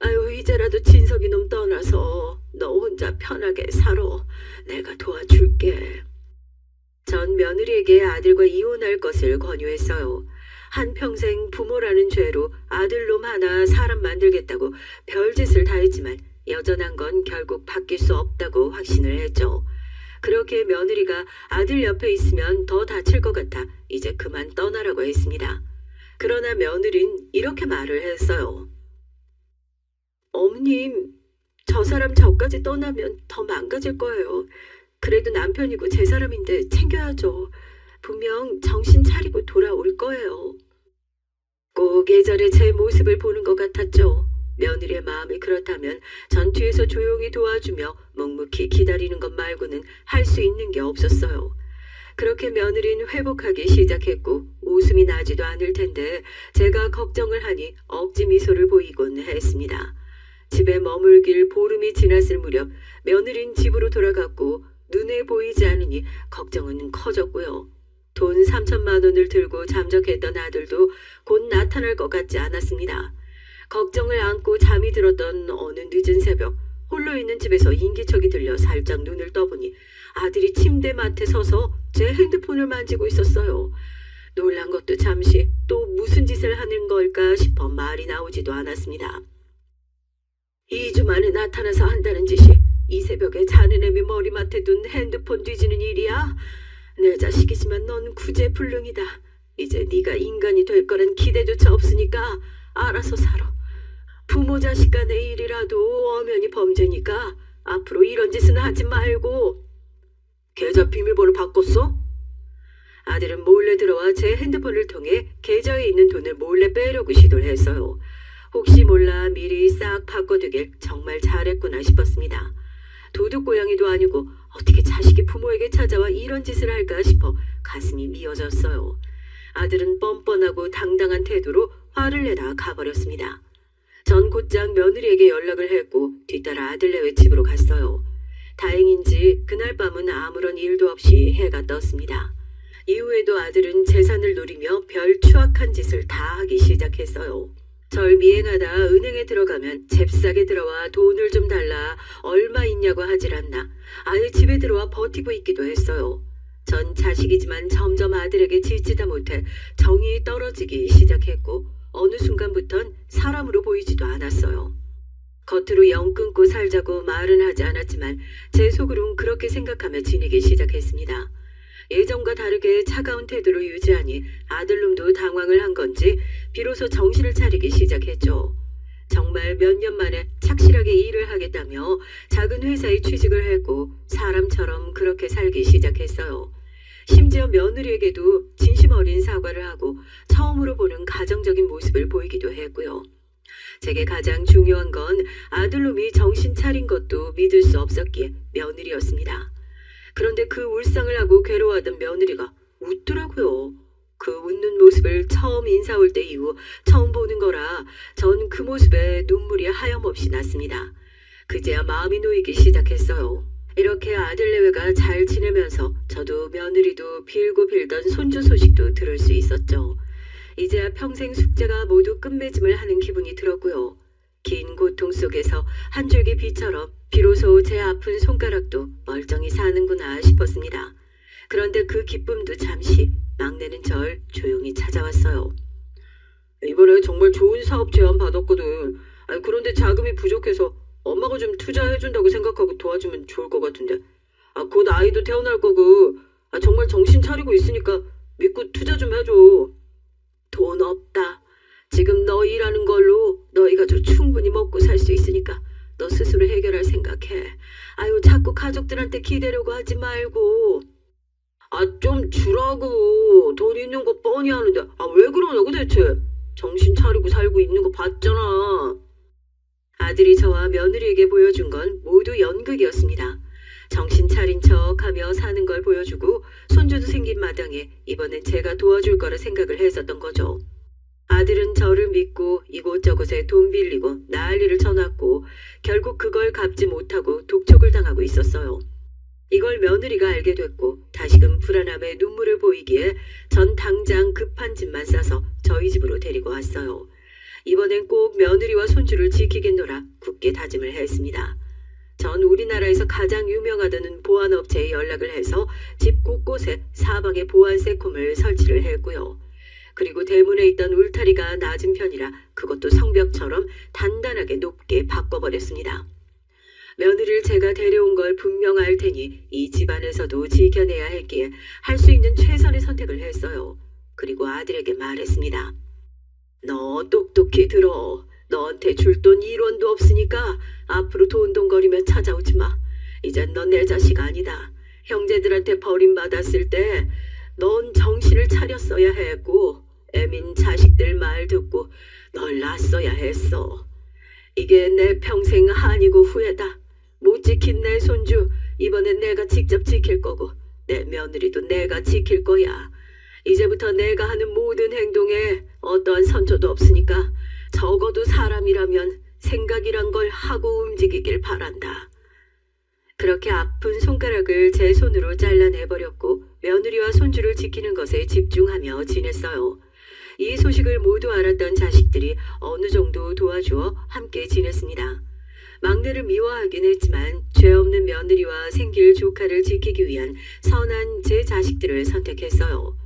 아유, 이제라도 진석이 놈 떠나서 너 혼자 편하게 살아. 내가 도와줄게. 전 며느리에게 아들과 이혼할 것을 권유했어요. 한평생 부모라는 죄로 아들놈 하나 사람 만들겠다고 별짓을 다 했지만 여전한 건 결국 바뀔 수 없다고 확신을 했죠. 그렇게 며느리가 아들 옆에 있으면 더 다칠 것 같아 이제 그만 떠나라고 했습니다. 그러나 며느린 이렇게 말을 했어요. 어머님, 저 사람 저까지 떠나면 더 망가질 거예요. 그래도 남편이고 제 사람인데 챙겨야죠. 분명 정신 차리고 돌아올 거예요. 꼭 예전에 제 모습을 보는 것 같았죠. 며느리의 마음이 그렇다면 전 뒤에서 조용히 도와주며 묵묵히 기다리는 것 말고는 할 수 있는 게 없었어요. 그렇게 며느리는 회복하기 시작했고 웃음이 나지도 않을 텐데 제가 걱정을 하니 억지 미소를 보이곤 했습니다. 집에 머물길 보름이 지났을 무렵 며느리는 집으로 돌아갔고 눈에 보이지 않으니 걱정은 커졌고요. 돈 3천만 원을 들고 잠적했던 아들도 곧 나타날 것 같지 않았습니다. 걱정을 안고 잠이 들었던 어느 늦은 새벽 홀로 있는 집에서 인기척이 들려 살짝 눈을 떠보니 아들이 침대 맡에 서서 제 핸드폰을 만지고 있었어요. 놀란 것도 잠시 또 무슨 짓을 하는 걸까 싶어 말이 나오지도 않았습니다. 2주 만에 나타나서 한다는 짓이 이 새벽에 자는 애미 머리맡에 둔 핸드폰 뒤지는 일이야? 내 자식이지만 넌 구제불능이다. 이제 네가 인간이 될 거란 기대조차 없으니까 알아서 살아. 부모 자식 간의 일이라도 엄연히 범죄니까 앞으로 이런 짓은 하지 말고. 계좌 비밀번호 바꿨어? 아들은 몰래 들어와 제 핸드폰을 통해 계좌에 있는 돈을 몰래 빼려고 시도를 했어요. 혹시 몰라 미리 싹 바꿔두길 정말 잘했구나 싶었습니다. 도둑고양이도 아니고 어떻게 자식이 부모에게 찾아와 이런 짓을 할까 싶어 가슴이 미어졌어요. 아들은 뻔뻔하고 당당한 태도로 화를 내다 가버렸습니다. 전 곧장 며느리에게 연락을 했고 뒤따라 아들네외 집으로 갔어요. 다행인지 그날 밤은 아무런 일도 없이 해가 떴습니다. 이후에도 아들은 재산을 노리며 별 추악한 짓을 다 하기 시작했어요. 절 미행하다 은행에 들어가면 잽싸게 들어와 돈을 좀 달라 얼마 있냐고 하질 않나 아예 집에 들어와 버티고 있기도 했어요. 전 자식이지만 점점 아들에게 지치다 못해 정이 떨어지기 시작했고 어느 순간부턴 사람으로 보이지도 않았어요. 겉으로 영 끊고 살자고 말은 하지 않았지만 제 속으론 그렇게 생각하며 지내기 시작했습니다. 예전과 다르게 차가운 태도를 유지하니 아들놈도 당황을 한 건지 비로소 정신을 차리기 시작했죠. 정말 몇 년 만에 착실하게 일을 하겠다며 작은 회사에 취직을 했고 사람처럼 그렇게 살기 시작했어요. 심지어 며느리에게도 진심 어린 사과를 하고 처음으로 보는 가정적인 모습을 보이기도 했고요. 제게 가장 중요한 건 아들놈이 정신 차린 것도 믿을 수 없었기에 며느리였습니다. 그런데 그 울상을 하고 괴로워하던 며느리가 웃더라고요. 그 웃는 모습을 처음 인사 올 때 이후 처음 보는 거라 전 그 모습에 눈물이 하염없이 났습니다. 그제야 마음이 놓이기 시작했어요. 이렇게 아들내외가 잘 지내면서 저도 며느리도 빌고 빌던 손주 소식도 들을 수 있었죠. 이제야 평생 숙제가 모두 끝맺음을 하는 기분이 들었고요. 긴 고통 속에서 한 줄기 빛처럼 비로소 제 아픈 손가락도 멀쩡히 사는구나 싶었습니다. 그런데 그 기쁨도 잠시 막내는 절 조용히 찾아왔어요. 이번에 정말 좋은 사업 제안 받았거든. 그런데 자금이 부족해서 엄마가 좀 투자해준다고 생각하고 도와주면 좋을 것 같은데. 곧 아이도 태어날 거고 정말 정신 차리고 있으니까 믿고 투자 좀 해줘. 돈 없다. 지금 너 일하는 걸로 너희 가족 충분히 먹고 살 수 있으니까 너 스스로 해결할 생각해. 아유 자꾸 가족들한테 기대려고 하지 말고. 좀 주라고. 돈 있는 거 뻔히 하는데 왜 그러냐고 대체. 정신 차리고 살고 있는 거 봤잖아. 아들이 저와 며느리에게 보여준 건 모두 연극이었습니다. 정신 차린 척하며 사는 걸 보여주고 손주도 생긴 마당에 이번엔 제가 도와줄 거라 생각을 했었던 거죠. 아들은 저를 믿고 이곳저곳에 돈 빌리고 난리를 쳐놨고 결국 그걸 갚지 못하고 독촉을 당하고 있었어요. 이걸 며느리가 알게 됐고 다시금 불안함에 눈물을 보이기에 전 당장 급한 짐만 싸서 저희 집으로 데리고 왔어요. 이번엔 꼭 며느리와 손주를 지키겠노라 굳게 다짐을 했습니다. 전 우리나라에서 가장 유명하다는 보안업체에 연락을 해서 집 곳곳에 사방에 보안 세콤을 설치를 했고요. 그리고 대문에 있던 울타리가 낮은 편이라 그것도 성벽처럼 단단하게 높게 바꿔버렸습니다. 며느리를 제가 데려온 걸 분명 알 테니 이 집안에서도 지켜내야 했기에 할 수 있는 최선의 선택을 했어요. 그리고 아들에게 말했습니다. 너 똑똑히 들어. 너한테 줄 돈 1원도 없으니까 앞으로 돈돈거리며 찾아오지 마. 이젠 넌 내 자식 아니다. 형제들한테 버림받았을 때 넌 정신을 차렸어야 했고 애민 자식들 말 듣고 널 낳았어야 했어. 이게 내 평생 한이고 후회다. 못 지킨 내 손주 이번엔 내가 직접 지킬 거고 내 며느리도 내가 지킬 거야. 이제부터 내가 하는 모든 행동에 어떠한 선조도 없으니까 적어도 사람이라면 생각이란 걸 하고 움직이길 바란다. 그렇게 아픈 손가락을 제 손으로 잘라내버렸고 며느리와 손주를 지키는 것에 집중하며 지냈어요. 이 소식을 모두 알았던 자식들이 어느 정도 도와주어 함께 지냈습니다. 막내를 미워하긴 했지만 죄 없는 며느리와 생길 조카를 지키기 위한 선한 제 자식들을 선택했어요.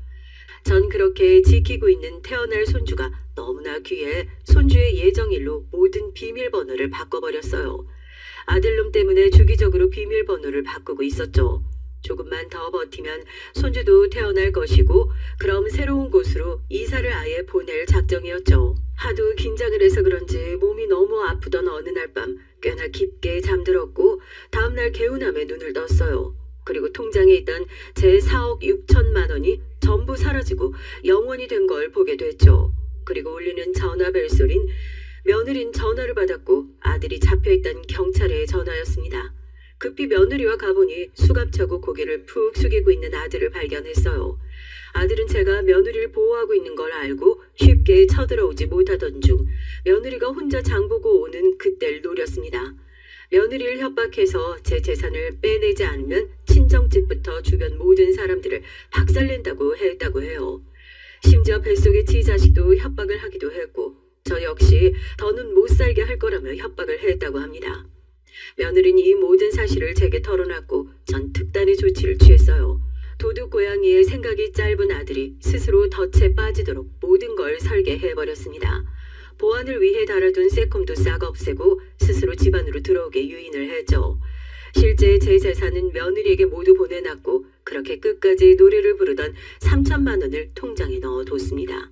전 그렇게 지키고 있는 태어날 손주가 너무나 귀해 손주의 예정일로 모든 비밀번호를 바꿔버렸어요. 아들놈 때문에 주기적으로 비밀번호를 바꾸고 있었죠. 조금만 더 버티면 손주도 태어날 것이고 그럼 새로운 곳으로 이사를 아예 보낼 작정이었죠. 하도 긴장을 해서 그런지 몸이 너무 아프던 어느 날 밤 꽤나 깊게 잠들었고 다음날 개운함에 눈을 떴어요. 그리고 통장에 있던 제 4억 6천만 원이 전부 사라지고 영원이 된 걸 보게 됐죠. 그리고 울리는 전화 벨소린 며느린 전화를 받았고 아들이 잡혀있던 경찰의 전화였습니다. 급히 며느리와 가보니 수갑차고 고개를 푹 숙이고 있는 아들을 발견했어요. 아들은 제가 며느리를 보호하고 있는 걸 알고 쉽게 쳐들어오지 못하던 중 며느리가 혼자 장보고 오는 그때를 노렸습니다. 며느리를 협박해서 제 재산을 빼내지 않으면 친정집부터 주변 모든 사람들을 박살낸다고 했다고 해요. 심지어 뱃속의 지 자식도 협박을 하기도 했고 저 역시 더는 못 살게 할 거라며 협박을 했다고 합니다. 며느리는 이 모든 사실을 제게 털어놨고 전 특단의 조치를 취했어요. 도둑고양이의 생각이 짧은 아들이 스스로 덫에 빠지도록 모든 걸 설계해버렸습니다. 보안을 위해 달아둔 세콤도 싹 없애고 스스로 집안으로 들어오게 유인을 했죠. 실제 제 재산은 며느리에게 모두 보내놨고 그렇게 끝까지 노래를 부르던 3천만 원을 통장에 넣어뒀습니다.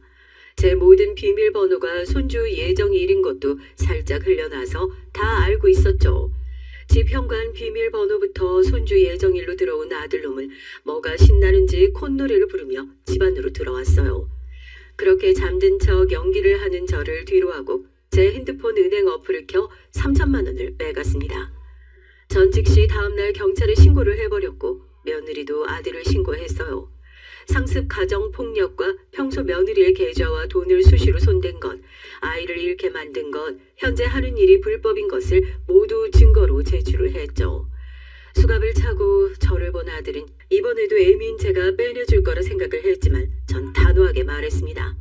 제 모든 비밀번호가 손주 예정일인 것도 살짝 흘려나서 다 알고 있었죠. 집 현관 비밀번호부터 손주 예정일로 들어온 아들놈은 뭐가 신나는지 콧노래를 부르며 집안으로 들어왔어요. 그렇게 잠든 척 연기를 하는 저를 뒤로하고 제 핸드폰 은행 어플을 켜 3천만 원을 빼갔습니다. 전 즉시 다음날 경찰에 신고를 해버렸고 며느리도 아들을 신고했어요. 상습 가정폭력과 평소 며느리의 계좌와 돈을 수시로 손댄 것, 아이를 잃게 만든 것, 현재 하는 일이 불법인 것을 모두 증거로 제출을 했죠. 수갑을 차고 저를 본 아들은 이번에도 애미인 제가 빼내줄 거라 생각을 했지만 전 단호하게 말했습니다.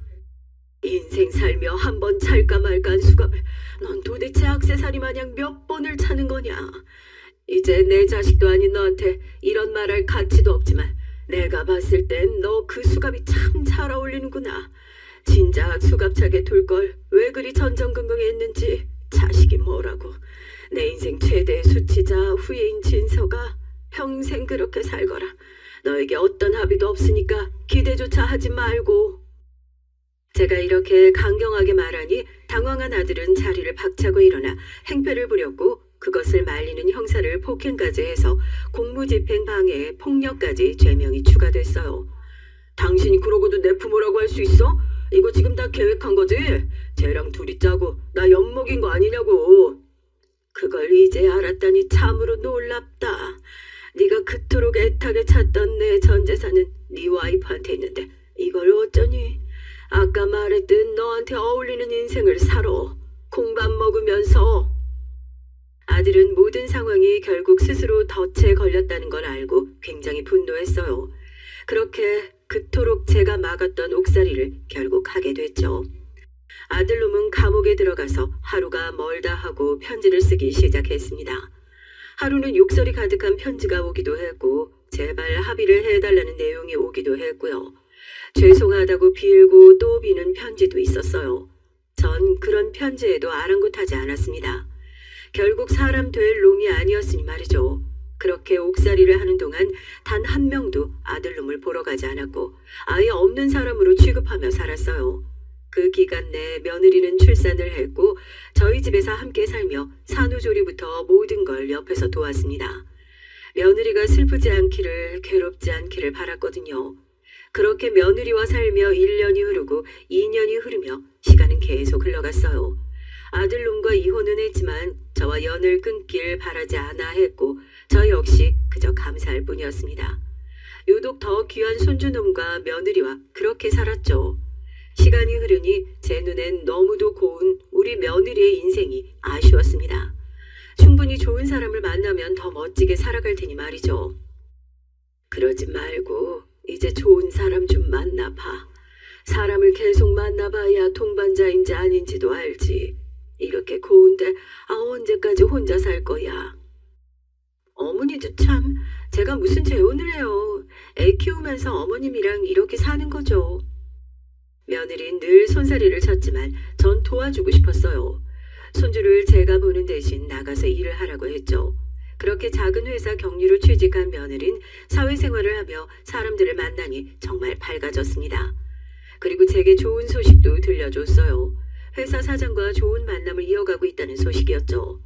인생 살며 한 번 찰까 말까 한 수갑을 넌 도대체 액세서리 마냥 몇 번을 차는 거냐. 이제 내 자식도 아닌 너한테 이런 말할 가치도 없지만 내가 봤을 땐 너 그 수갑이 참 잘 어울리는구나. 진작 수갑차게 둘 걸 왜 그리 전전긍긍했는지. 자식이 뭐라고. 내 인생 최대의 수치자 후예인 진서가 평생 그렇게 살거라. 너에게 어떤 합의도 없으니까 기대조차 하지 말고. 제가 이렇게 강경하게 말하니 당황한 아들은 자리를 박차고 일어나 행패를 부렸고 그것을 말리는 형사를 폭행까지 해서 공무집행 방해에 폭력까지 죄명이 추가됐어요. 당신이 그러고도 내 부모라고 할 수 있어? 이거 지금 다 계획한 거지? 쟤랑 둘이 짜고 나 엿먹인 거 아니냐고. 그걸 이제 알았다니 참으로 놀랍다. 네가 그토록 애타게 찾던 내 전 재산은 네 와이프한테 있는데 이걸 어쩌니? 아까 말했듯 너한테 어울리는 인생을 살아. 콩밥 먹으면서. 아들은 모든 상황이 결국 스스로 덫에 걸렸다는 걸 알고 굉장히 분노했어요. 그렇게 그토록 제가 막았던 옥살이를 결국 하게 됐죠. 아들놈은 감옥에 들어가서 하루가 멀다 하고 편지를 쓰기 시작했습니다. 하루는 욕설이 가득한 편지가 오기도 했고 제발 합의를 해달라는 내용이 오기도 했고요. 죄송하다고 빌고 또 비는 편지도 있었어요. 전 그런 편지에도 아랑곳하지 않았습니다. 결국 사람 될 놈이 아니었으니 말이죠. 그렇게 옥살이를 하는 동안 단 한 명도 아들놈을 보러 가지 않았고 아예 없는 사람으로 취급하며 살았어요. 그 기간 내 며느리는 출산을 했고 저희 집에서 함께 살며 산후조리부터 모든 걸 옆에서 도왔습니다. 며느리가 슬프지 않기를, 괴롭지 않기를 바랐거든요. 그렇게 며느리와 살며 1년이 흐르고 2년이 흐르며 시간은 계속 흘러갔어요. 아들놈과 이혼은 했지만 저와 연을 끊길 바라지 않아 했고 저 역시 그저 감사할 뿐이었습니다. 유독 더 귀한 손주놈과 며느리와 그렇게 살았죠. 시간이 흐르니 제 눈엔 너무도 고운 우리 며느리의 인생이 아쉬웠습니다. 충분히 좋은 사람을 만나면 더 멋지게 살아갈 테니 말이죠. 그러지 말고 이제 좋은 사람 좀 만나봐. 사람을 계속 만나봐야 동반자인지 아닌지도 알지. 이렇게 고운데 언제까지 혼자 살 거야. 어머니도 참, 제가 무슨 재혼을 해요. 애 키우면서 어머님이랑 이렇게 사는 거죠. 며느리는 늘 손살이를 쳤지만 전 도와주고 싶었어요. 손주를 제가 보는 대신 나가서 일을 하라고 했죠. 그렇게 작은 회사 격리로 취직한 며느리는 사회생활을 하며 사람들을 만나니 정말 밝아졌습니다. 그리고 제게 좋은 소식도 들려줬어요. 회사 사장과 좋은 만남을 이어가고 있다는 소식이었죠.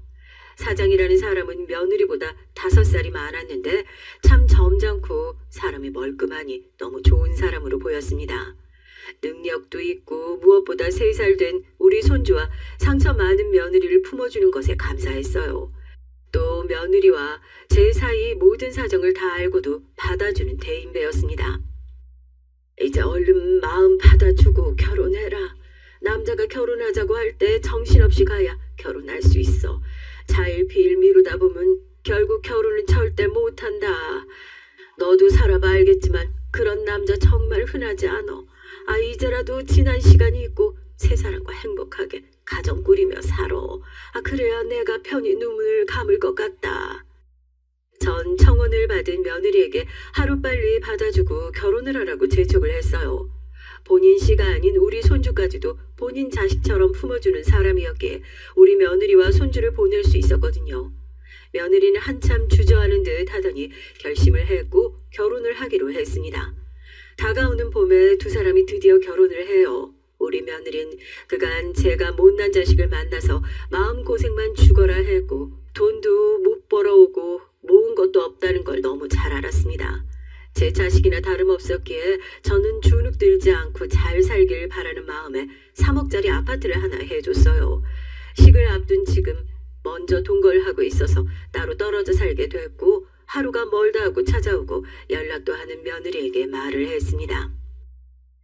사장이라는 사람은 며느리보다 5살이 많았는데 참 점잖고 사람이 멀끔하니 너무 좋은 사람으로 보였습니다. 능력도 있고 무엇보다 3살 된 우리 손주와 상처 많은 며느리를 품어주는 것에 감사했어요. 또 며느리와 제 사이 모든 사정을 다 알고도 받아주는 대인배였습니다. 이제 얼른 마음 받아주고 결혼해라. 남자가 결혼하자고 할 때 정신없이 가야 결혼할 수 있어. 차일피일 미루다 보면 결국 결혼은 절대 못한다. 너도 살아봐 알겠지만 그런 남자 정말 흔하지 않아. 이제라도 지난 시간이 있고 새 사람과 행복하게 가정 꾸리며 살아. 그래야 내가 편히 눈을 감을 것 같다. 전 청혼을 받은 며느리에게 하루빨리 받아주고 결혼을 하라고 재촉을 했어요. 본인 씨가 아닌 우리 손주까지도 본인 자식처럼 품어주는 사람이었기에 우리 며느리와 손주를 보낼 수 있었거든요. 며느리는 한참 주저하는 듯 하더니 결심을 했고 결혼을 하기로 했습니다. 다가오는 봄에 두 사람이 드디어 결혼을 해요. 우리 며느린 그간 제가 못난 자식을 만나서 마음고생만 죽어라 했고 돈도 못 벌어오고 모은 것도 없다는 걸 너무 잘 알았습니다. 제 자식이나 다름없었기에 저는 주눅 들지 않고 잘 살길 바라는 마음에 3억짜리 아파트를 하나 해줬어요. 식을 앞둔 지금 먼저 동거하고 있어서 따로 떨어져 살게 됐고 하루가 멀다 하고 찾아오고 연락도 하는 며느리에게 말을 했습니다.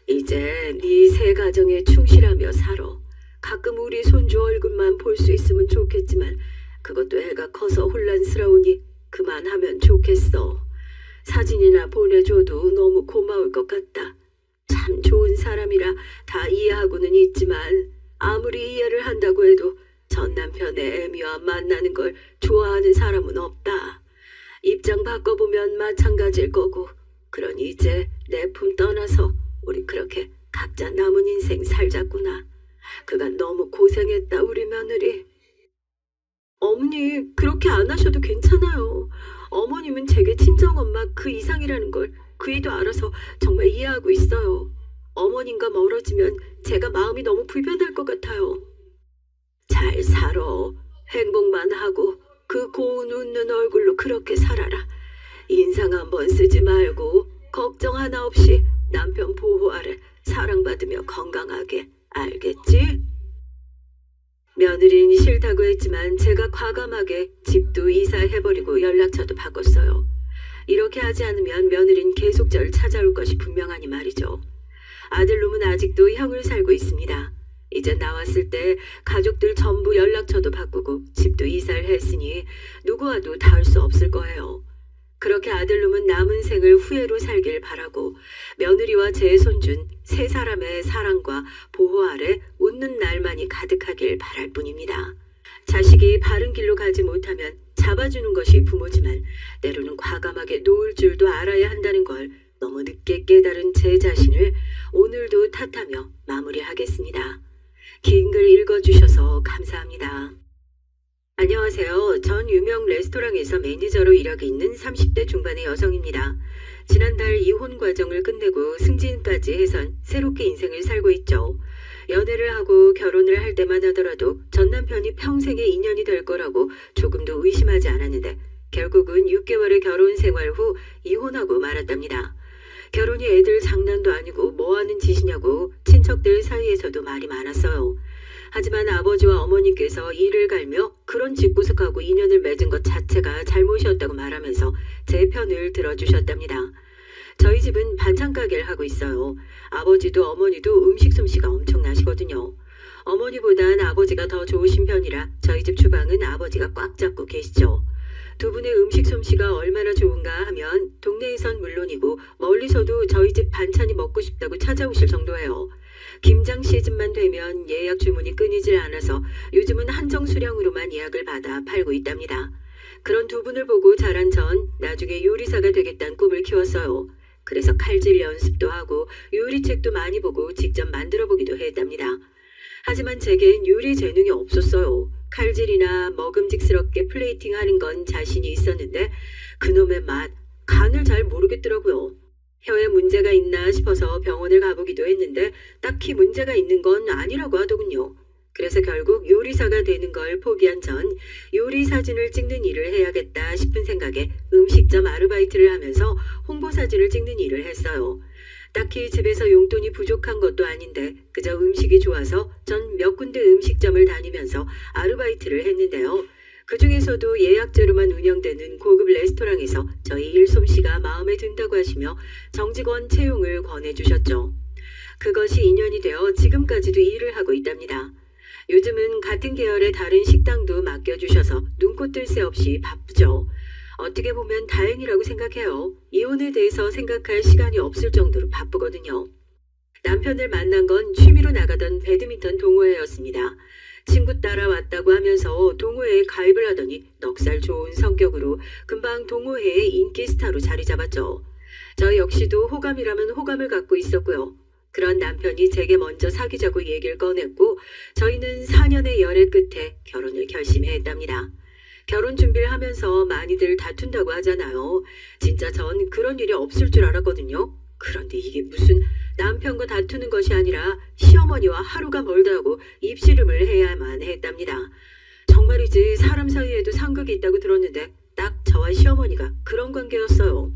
이제 네 새 가정에 충실하며 살아. 가끔 우리 손주 얼굴만 볼 수 있으면 좋겠지만 그것도 애가 커서 혼란스러우니 그만하면 좋겠어. 사진이나 보내줘도 너무 고마울 것 같다. 참 좋은 사람이라 다 이해하고는 있지만 아무리 이해를 한다고 해도 전 남편의 애미와 만나는 걸 좋아하는 사람은 없다. 입장 바꿔보면 마찬가지일 거고 그러니 이제 내 품 떠나서 우리 그렇게 각자 남은 인생 살자꾸나. 그간 너무 고생했다 우리 며느리. 어머니 그렇게 안 하셔도 괜찮아요. 어머님은 제게 친정엄마 그 이상이라는 걸 그이도 알아서 정말 이해하고 있어요. 어머님과 멀어지면 제가 마음이 너무 불편할 것 같아요. 잘 살아. 행복만 하고 그 고운 웃는 얼굴로 그렇게 살아라. 인상 한번 쓰지 말고 걱정 하나 없이 남편 보호 아래 사랑받으며 건강하게. 알겠지? 며느리는 싫다고 했지만 제가 과감하게 집도 이사해버리고 연락처도 바꿨어요. 이렇게 하지 않으면 며느리는 계속 절 찾아올 것이 분명하니 말이죠. 아들놈은 아직도 형을 살고 있습니다. 이제 나왔을 때 가족들 전부 연락처도 바꾸고 집도 이사를 했으니 누구와도 닿을 수 없을 거예요. 그렇게 아들놈은 남은 생을 후회로 살길 바라고 며느리와 제 손준 세 사람의 사랑과 보호 아래 웃는 날만이 가득하길 바랄 뿐입니다. 자식이 바른 길로 가지 못하면 잡아주는 것이 부모지만 때로는 과감하게 놓을 줄도 알아야 한다는 걸 너무 늦게 깨달은 제 자신을 오늘도 탓하며 마무리하겠습니다. 긴 글 읽어주셔서 감사합니다. 안녕하세요. 전 유명 레스토랑에서 매니저로 일하고 있는 30대 중반의 여성입니다. 지난달 이혼 과정을 끝내고 승진까지 해선 새롭게 인생을 살고 있죠. 연애를 하고 결혼을 할 때만 하더라도 전 남편이 평생의 인연이 될 거라고 조금도 의심하지 않았는데 결국은 6개월의 결혼 생활 후 이혼하고 말았답니다. 결혼이 애들 장난도 아니고 뭐하는 짓이냐고 친척들 사이에서도 말이 많았어요. 하지만 아버지와 어머니께서 이를 갈며 그런 집구석하고 인연을 맺은 것 자체가 잘못이었다고 말하면서 제 편을 들어주셨답니다. 저희 집은 반찬 가게를 하고 있어요. 아버지도 어머니도 음식 솜씨가 엄청나시거든요. 어머니보단 아버지가 더 좋으신 편이라 저희 집 주방은 아버지가 꽉 잡고 계시죠. 두 분의 음식 솜씨가 얼마나 좋은가 하면 동네에선 물론이고 멀리서도 저희 집 반찬이 먹고 싶다고 찾아오실 정도예요. 김장 시즌만 되면 예약 주문이 끊이질 않아서 요즘은 한정 수량으로만 예약을 받아 팔고 있답니다. 그런 두 분을 보고 자란 전 나중에 요리사가 되겠다는 꿈을 키웠어요. 그래서 칼질 연습도 하고 요리책도 많이 보고 직접 만들어 보기도 했답니다. 하지만 제겐 요리 재능이 없었어요. 칼질이나 먹음직스럽게 플레이팅 하는 건 자신이 있었는데 그놈의 맛, 간을 잘 모르겠더라고요. 혀에 문제가 있나 싶어서 병원을 가보기도 했는데 딱히 문제가 있는 건 아니라고 하더군요. 그래서 결국 요리사가 되는 걸 포기한 전 요리 사진을 찍는 일을 해야겠다 싶은 생각에 음식점 아르바이트를 하면서 홍보 사진을 찍는 일을 했어요. 딱히 집에서 용돈이 부족한 것도 아닌데 그저 음식이 좋아서 전 몇 군데 음식점을 다니면서 아르바이트를 했는데요. 그 중에서도 예약제로만 운영되는 고급 레스토랑에서 저희 일솜씨가 마음에 든다고 하시며 정직원 채용을 권해주셨죠. 그것이 인연이 되어 지금까지도 일을 하고 있답니다. 요즘은 같은 계열의 다른 식당도 맡겨주셔서 눈코 뜰 새 없이 바쁘죠. 어떻게 보면 다행이라고 생각해요. 이혼에 대해서 생각할 시간이 없을 정도로 바쁘거든요. 남편을 만난 건 취미로 나가던 배드민턴 동호회였습니다. 친구 따라 왔다고 하면서 동호회에 가입을 하더니 넉살 좋은 성격으로 금방 동호회의 인기 스타로 자리 잡았죠. 저 역시도 호감이라면 호감을 갖고 있었고요. 그런 남편이 제게 먼저 사귀자고 얘기를 꺼냈고 저희는 4년의 열애 끝에 결혼을 결심했답니다. 결혼 준비를 하면서 많이들 다툰다고 하잖아요. 진짜 전 그런 일이 없을 줄 알았거든요. 그런데 이게 무슨 남편과 다투는 것이 아니라 시어머니와 하루가 멀다 하고 입씨름을 해야만 했답니다. 정말이지 사람 사이에도 상극이 있다고 들었는데 딱 저와 시어머니가 그런 관계였어요.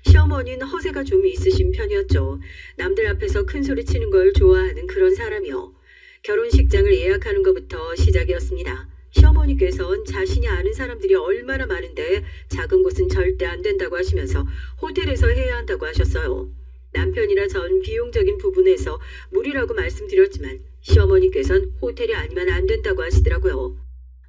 시어머니는 허세가 좀 있으신 편이었죠. 남들 앞에서 큰 소리 치는 걸 좋아하는 그런 사람이요. 결혼식장을 예약하는 것부터 시작이었습니다. 시어머니께서는 자신이 아는 사람들이 얼마나 많은데 작은 곳은 절대 안 된다고 하시면서 호텔에서 해야 한다고 하셨어요. 남편이나 전 비용적인 부분에서 무리라고 말씀드렸지만 시어머니께서는 호텔이 아니면 안 된다고 하시더라고요.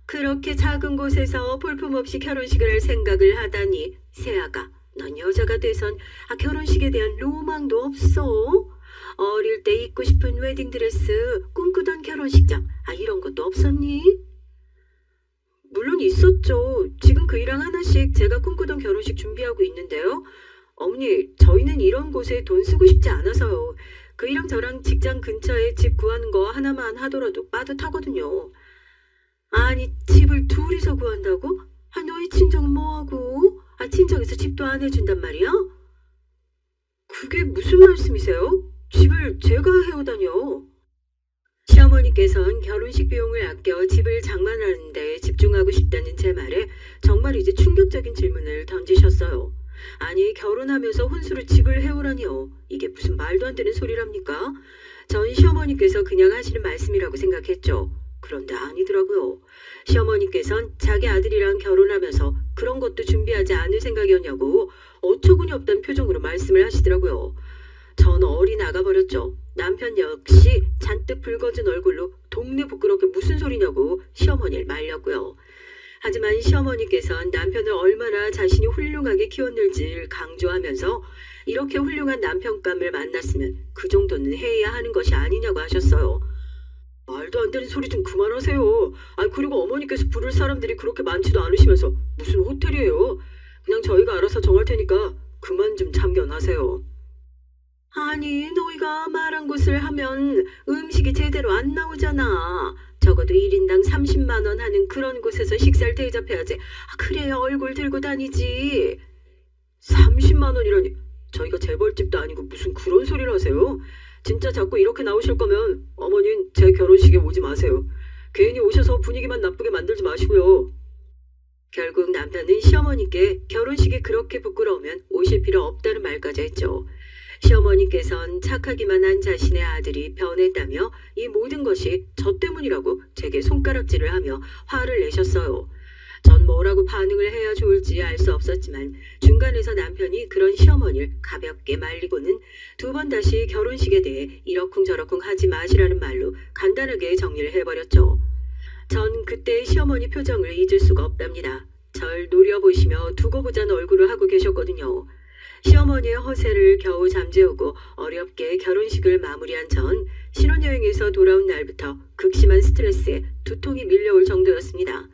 그렇게 작은 곳에서 볼품없이 결혼식을 할 생각을 하다니 새아가 넌 여자가 돼선 결혼식에 대한 로망도 없어? 어릴 때 입고 싶은 웨딩드레스, 꿈꾸던 결혼식장 이런 것도 없었니? 물론 있었죠. 지금 그 일랑 하나씩 제가 꿈꾸던 결혼식 준비하고 있는데요. 어머니, 저희는 이런 곳에 돈 쓰고 싶지 않아서요. 그 일랑 저랑 직장 근처에 집 구하는 거 하나만 하더라도 빠듯하거든요. 아니, 집을 둘이서 구한다고? 너희 친정은 뭐하고? 친정에서 집도 안 해준단 말이야? 그게 무슨 말씀이세요? 집을 제가 해오다니요. 시어머니께서는 결혼식 비용을 아껴 집을 장만하는 데 집중하고 싶다는 제 말에 정말 이제 충격적인 질문을 던지셨어요. 아니, 결혼하면서 혼수로 집을 해오라니요. 이게 무슨 말도 안 되는 소리랍니까? 전 시어머니께서 그냥 하시는 말씀이라고 생각했죠. 그런데 아니더라고요. 시어머니께서는 자기 아들이랑 결혼하면서 그런 것도 준비하지 않을 생각이었냐고 어처구니 없다는 표정으로 말씀을 하시더라고요. 전 얼이 나가버렸죠. 남편 역시 잔뜩 붉어진 얼굴로 동네 부끄럽게 무슨 소리냐고 시어머니를 말렸고요. 하지만 시어머니께서는 남편을 얼마나 자신이 훌륭하게 키웠는지를 강조하면서 이렇게 훌륭한 남편감을 만났으면 그 정도는 해야 하는 것이 아니냐고 하셨어요. 말도 안 되는 소리 좀 그만하세요. 그리고 어머니께서 부를 사람들이 그렇게 많지도 않으시면서 무슨 호텔이에요. 그냥 저희가 알아서 정할 테니까 그만 좀 참견하세요. 아니, 너희가 말한 곳을 하면 음식이 제대로 안 나오잖아. 적어도 1인당 30만 원 하는 그런 곳에서 식사를 대접해야지. 그래야 얼굴 들고 다니지. 30만 원이라니. 저희가 재벌집도 아니고 무슨 그런 소리를 하세요? 진짜 자꾸 이렇게 나오실 거면 어머닌 제 결혼식에 오지 마세요. 괜히 오셔서 분위기만 나쁘게 만들지 마시고요. 결국 남편은 시어머니께 결혼식이 그렇게 부끄러우면 오실 필요 없다는 말까지 했죠. 시어머니께선 착하기만 한 자신의 아들이 변했다며 이 모든 것이 저 때문이라고 제게 손가락질을 하며 화를 내셨어요. 전 뭐라고 반응을 해야 좋을지 알 수 없었지만 중간에서 남편이 그런 시어머니를 가볍게 말리고는 두 번 다시 결혼식에 대해 이러쿵저러쿵 하지 마시라는 말로 간단하게 정리를 해버렸죠. 전 그때 시어머니 표정을 잊을 수가 없답니다. 절 노려보시며 두고 보자는 얼굴을 하고 계셨거든요. 시어머니의 허세를 겨우 잠재우고 어렵게 결혼식을 마무리한 전 신혼여행에서 돌아온 날부터 극심한 스트레스에 두통이 밀려올 정도였습니다.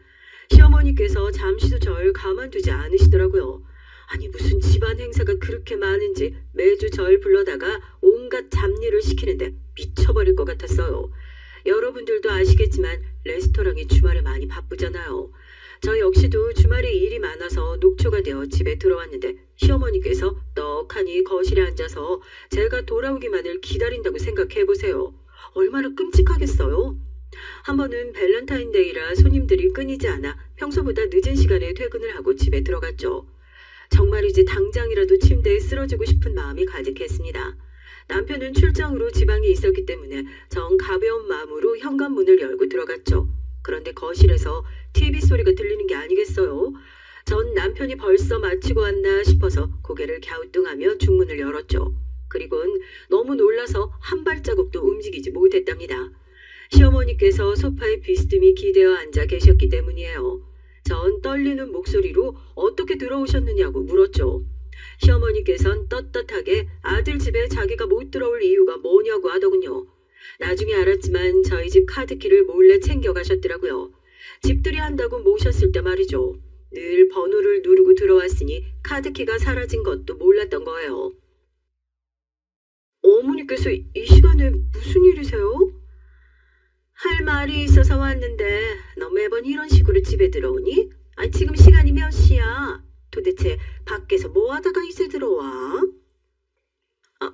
시어머니께서 잠시도 절 가만두지 않으시더라고요. 아니 무슨 집안 행사가 그렇게 많은지 매주 절 불러다가 온갖 잡일을 시키는데 미쳐버릴 것 같았어요. 여러분들도 아시겠지만 레스토랑이 주말에 많이 바쁘잖아요. 저 역시도 주말에 일이 많아서 녹초가 되어 집에 들어왔는데 시어머니께서 떡하니 거실에 앉아서 제가 돌아오기만을 기다린다고 생각해보세요. 얼마나 끔찍하겠어요. 한 번은 밸런타인데이라 손님들이 끊이지 않아 평소보다 늦은 시간에 퇴근을 하고 집에 들어갔죠. 정말이지 당장이라도 침대에 쓰러지고 싶은 마음이 가득했습니다. 남편은 출장으로 지방에 있었기 때문에 정 가벼운 마음으로 현관문을 열고 들어갔죠. 그런데 거실에서 TV 소리가 들리는 게 아니겠어요? 전 남편이 벌써 마치고 왔나 싶어서 고개를 갸우뚱하며 중문을 열었죠. 그리곤 너무 놀라서 한 발자국도 움직이지 못했답니다. 시어머니께서 소파에 비스듬히 기대어 앉아 계셨기 때문이에요. 전 떨리는 목소리로 어떻게 들어오셨느냐고 물었죠. 시어머니께선 떳떳하게 아들 집에 자기가 못 들어올 이유가 뭐냐고 하더군요. 나중에 알았지만 저희 집 카드키를 몰래 챙겨가셨더라고요. 집들이 한다고 모셨을 때 말이죠. 늘 번호를 누르고 들어왔으니 카드키가 사라진 것도 몰랐던 거예요. 어머니께서 이 시간에 무슨 일이세요? 할 말이 있어서 왔는데 너 매번 이런 식으로 집에 들어오니? 지금 시간이 몇 시야? 도대체 밖에서 뭐 하다가 이제 들어와?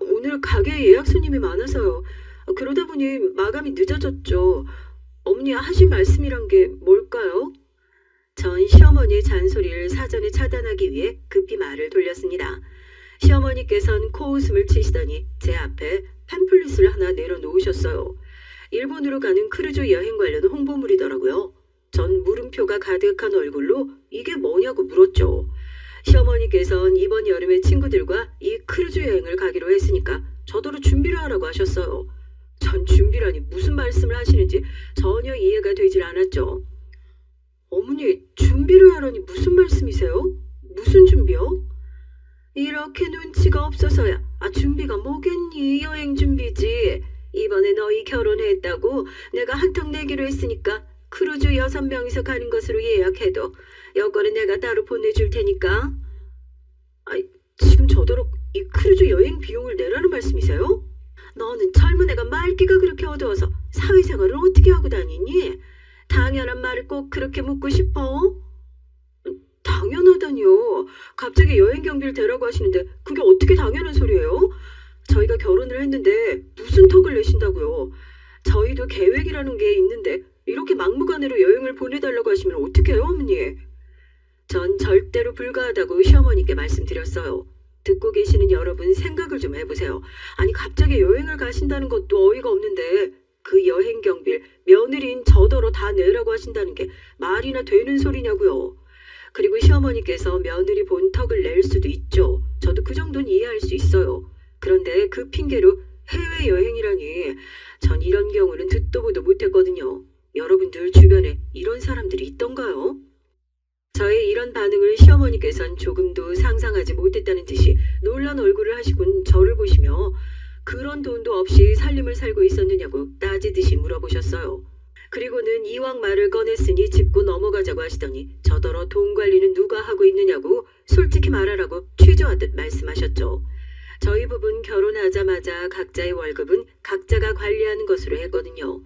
오늘 가게에 예약 손님이 많아서요. 그러다 보니 마감이 늦어졌죠. 어머니 하신 말씀이란 게 뭘까요? 전 시어머니의 잔소리를 사전에 차단하기 위해 급히 말을 돌렸습니다. 시어머니께서는 코웃음을 치시더니 제 앞에 팸플릿을 하나 내려놓으셨어요. 일본으로 가는 크루즈 여행 관련 홍보물이더라고요. 전 물음표가 가득한 얼굴로 이게 뭐냐고 물었죠. 시어머니께서는 이번 여름에 친구들과 이 크루즈 여행을 가기로 했으니까 저더러 준비를 하라고 하셨어요. 전 준비라니 무슨 말씀을 하시는지 전혀 이해가 되질 않았죠. 어머니 준비를 하라니 무슨 말씀이세요? 무슨 준비요? 이렇게 눈치가 없어서야 준비가 뭐겠니? 여행 준비지. 이번에 너희 결혼했다고 내가 한턱 내기로 했으니까 크루즈 6명이서 가는 것으로 예약해도 여권은 내가 따로 보내줄 테니까. 지금 저더러 이 크루즈 여행 비용을 내라는 말씀이세요? 너는 젊은 애가 말귀가 그렇게 어두워서 사회생활을 어떻게 하고 다니니? 당연한 말을 꼭 그렇게 묻고 싶어? 당연하다니요. 갑자기 여행 경비를 대라고 하시는데 그게 어떻게 당연한 소리예요? 저희가 결혼을 했는데 무슨 턱을 내신다고요. 저희도 계획이라는 게 있는데 이렇게 막무가내로 여행을 보내달라고 하시면 어떡해요, 어머니? 전 절대로 불가하다고 시어머니께 말씀드렸어요. 듣고 계시는 여러분 생각을 좀 해보세요. 갑자기 여행을 가신다는 것도 어이가 없는데 그 여행 경비를 며느리인 저더러 다 내라고 하신다는 게 말이나 되는 소리냐고요. 그리고 시어머니께서 며느리 본 턱을 낼 수도 있죠. 저도 그 정도는 이해할 수 있어요. 그런데 그 핑계로 해외여행이라니 전 이런 경우는 듣도 보도 못했거든요. 여러분들 주변에 이런 사람들이 있던가요? 저의 이런 반응을 시어머니께서는 조금도 상상하지 못했다는 듯이 놀란 얼굴을 하시곤 저를 보시며 그런 돈도 없이 살림을 살고 있었느냐고 따지듯이 물어보셨어요. 그리고는 이왕 말을 꺼냈으니 짚고 넘어가자고 하시더니 저더러 돈 관리는 누가 하고 있느냐고 솔직히 말하라고 취조하듯 말씀하셨죠. 저희 부부는 결혼하자마자 각자의 월급은 각자가 관리하는 것으로 했거든요.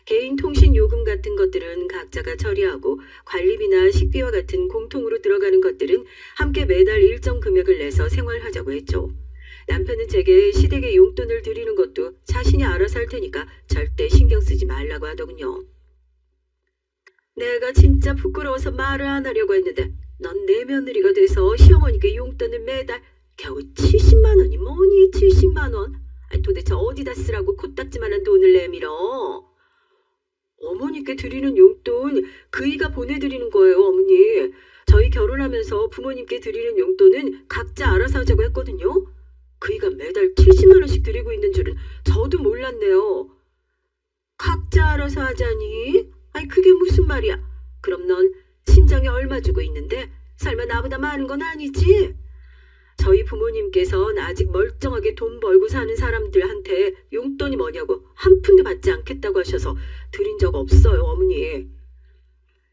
개인 통신 요금 같은 것들은 각자가 처리하고 관리비나 식비와 같은 공통으로 들어가는 것들은 함께 매달 일정 금액을 내서 생활하자고 했죠. 남편은 제게 시댁에 용돈을 드리는 것도 자신이 알아서 할 테니까 절대 신경 쓰지 말라고 하더군요. 내가 진짜 부끄러워서 말을 안 하려고 했는데 넌 내 며느리가 돼서 시어머니께 용돈을 매달 겨우 70만 원이 뭐니 70만 원? 아니, 도대체 어디다 쓰라고 코딱지만한 돈을 내밀어? 어머니께 드리는 용돈 그이가 보내드리는 거예요, 어머니. 저희 결혼하면서 부모님께 드리는 용돈은 각자 알아서 하자고 했거든요. 그이가 매달 70만 원씩 드리고 있는 줄은 저도 몰랐네요. 각자 알아서 하자니? 아니 그게 무슨 말이야? 그럼 넌 친정에 얼마 주고 있는데 설마 나보다 많은 건 아니지? 저희 부모님께서는 아직 멀쩡하게 돈 벌고 사는 사람들한테 용돈이 뭐냐고 한 푼도 받지 않겠다고 하셔서 드린 적 없어요, 어머니.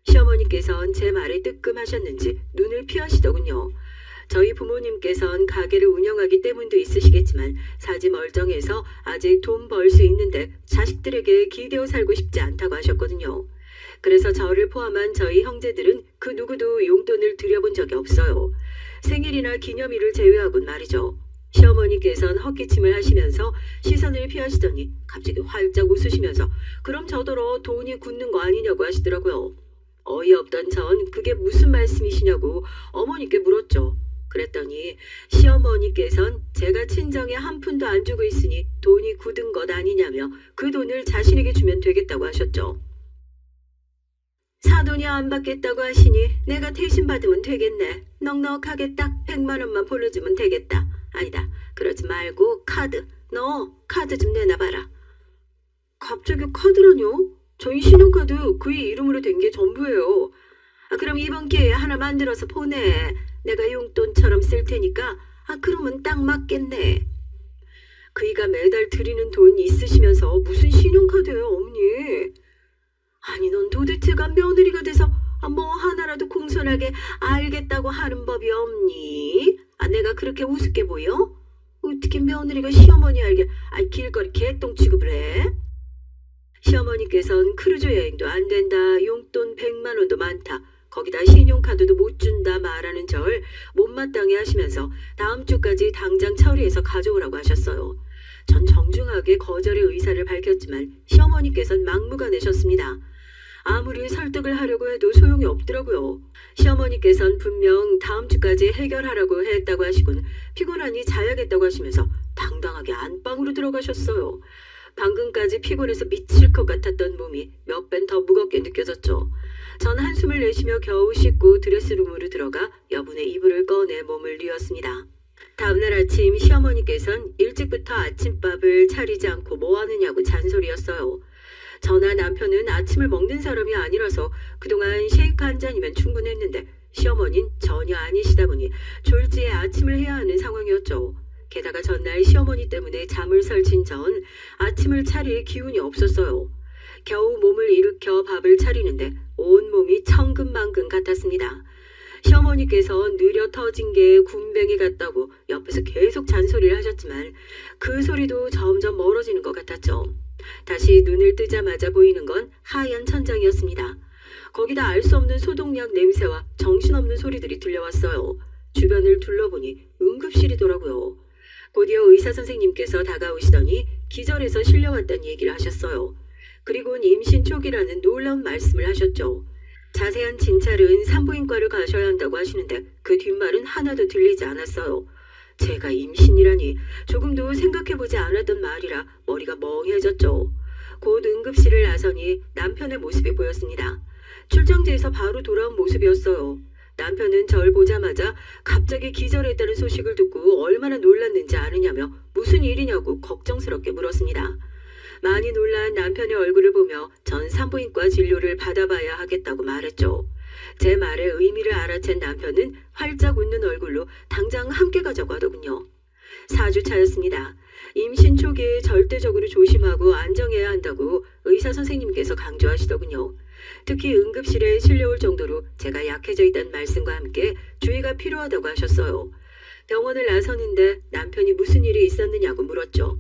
시어머니께서는 제 말에 뜨끔하셨는지 눈을 피하시더군요. 저희 부모님께서는 가게를 운영하기 때문도 있으시겠지만 사지 멀쩡해서 아직 돈 벌 수 있는데 자식들에게 기대어 살고 싶지 않다고 하셨거든요. 그래서 저를 포함한 저희 형제들은 그 누구도 용돈을 드려본 적이 없어요. 생일이나 기념일을 제외하곤 말이죠. 시어머니께서는 헛기침을 하시면서 시선을 피하시더니 갑자기 활짝 웃으시면서 그럼 저더러 돈이 굳는 거 아니냐고 하시더라고요. 어이없던 전 그게 무슨 말씀이시냐고 어머니께 물었죠. 그랬더니 시어머니께선 제가 친정에 한 푼도 안 주고 있으니 돈이 굳은 것 아니냐며 그 돈을 자신에게 주면 되겠다고 하셨죠. 사돈이 안 받겠다고 하시니 내가 대신 받으면 되겠네. 넉넉하게 딱 100만 원만 보내주면 되겠다. 아니다. 그러지 말고 카드. 너 카드 좀 내놔봐라. 갑자기 카드라뇨? 저희 신용카드 그의 이름으로 된 게 전부예요. 그럼 이번 기회에 하나 만들어서 보내. 내가 용돈처럼 쓸 테니까. 그러면 딱 맞겠네. 그이가 매달 드리는 돈 있으시면서 무슨 신용카드예요, 어머니? 아니 넌 도대체가 며느리가 돼서 뭐 하나라도 공손하게 알겠다고 하는 법이 없니? 내가 그렇게 우습게 보여? 어떻게 며느리가 시어머니 알게 길거리 개똥 취급을 해? 시어머니께서는 크루즈 여행도 안 된다. 용돈 100만 원도 많다. 거기다 신용카드도 못 준다 말하는 절 못마땅해 하시면서 다음 주까지 당장 처리해서 가져오라고 하셨어요. 전 정중하게 거절의 의사를 밝혔지만 시어머니께서는 막무가내셨습니다. 아무리 설득을 하려고 해도 소용이 없더라고요. 시어머니께서는 분명 다음 주까지 해결하라고 했다고 하시곤 피곤하니 자야겠다고 하시면서 당당하게 안방으로 들어가셨어요. 방금까지 피곤해서 미칠 것 같았던 몸이 몇 배 더 무겁게 느껴졌죠. 전 한숨을 내쉬며 겨우 씻고 드레스룸으로 들어가 여분의 이불을 꺼내 몸을 뉘었습니다. 다음날 아침 시어머니께서는 일찍부터 아침밥을 차리지 않고 뭐 하느냐고 잔소리였어요. 저나 남편은 아침을 먹는 사람이 아니라서 그동안 쉐이크 한 잔이면 충분했는데 시어머니는 전혀 아니시다 보니 졸지에 아침을 해야 하는 상황이었죠. 게다가 전날 시어머니 때문에 잠을 설친 전 아침을 차릴 기운이 없었어요. 겨우 몸을 일으켜 밥을 차리는데 온몸이 천근만근 같았습니다. 시어머니께서 느려 터진 게 군뱅이 같다고 옆에서 계속 잔소리를 하셨지만 그 소리도 점점 멀어지는 것 같았죠. 다시 눈을 뜨자마자 보이는 건 하얀 천장이었습니다. 거기다 알 수 없는 소독약 냄새와 정신없는 소리들이 들려왔어요. 주변을 둘러보니 응급실이더라고요. 곧이어 의사 선생님께서 다가오시더니 기절해서 실려왔다는 얘기를 하셨어요. 그리고는 임신 초기라는 놀라운 말씀을 하셨죠. 자세한 진찰은 산부인과를 가셔야 한다고 하시는데 그 뒷말은 하나도 들리지 않았어요. 제가 임신이라니 조금도 생각해보지 않았던 말이라 머리가 멍해졌죠. 곧 응급실을 나서니 남편의 모습이 보였습니다. 출정지에서 바로 돌아온 모습이었어요. 남편은 절 보자마자 갑자기 기절했다는 소식을 듣고 얼마나 놀랐는지 아느냐며 무슨 일이냐고 걱정스럽게 물었습니다. 많이 놀란 남편의 얼굴을 보며 전 산부인과 진료를 받아봐야 하겠다고 말했죠. 제 말의 의미를 알아챈 남편은 활짝 웃는 얼굴로 당장 함께 가자고 하더군요. 4주 차였습니다. 임신 초기에 절대적으로 조심하고 안정해야 한다고 의사 선생님께서 강조하시더군요. 특히 응급실에 실려올 정도로 제가 약해져 있다는 말씀과 함께 주의가 필요하다고 하셨어요. 병원을 나서는데 남편이 무슨 일이 있었느냐고 물었죠.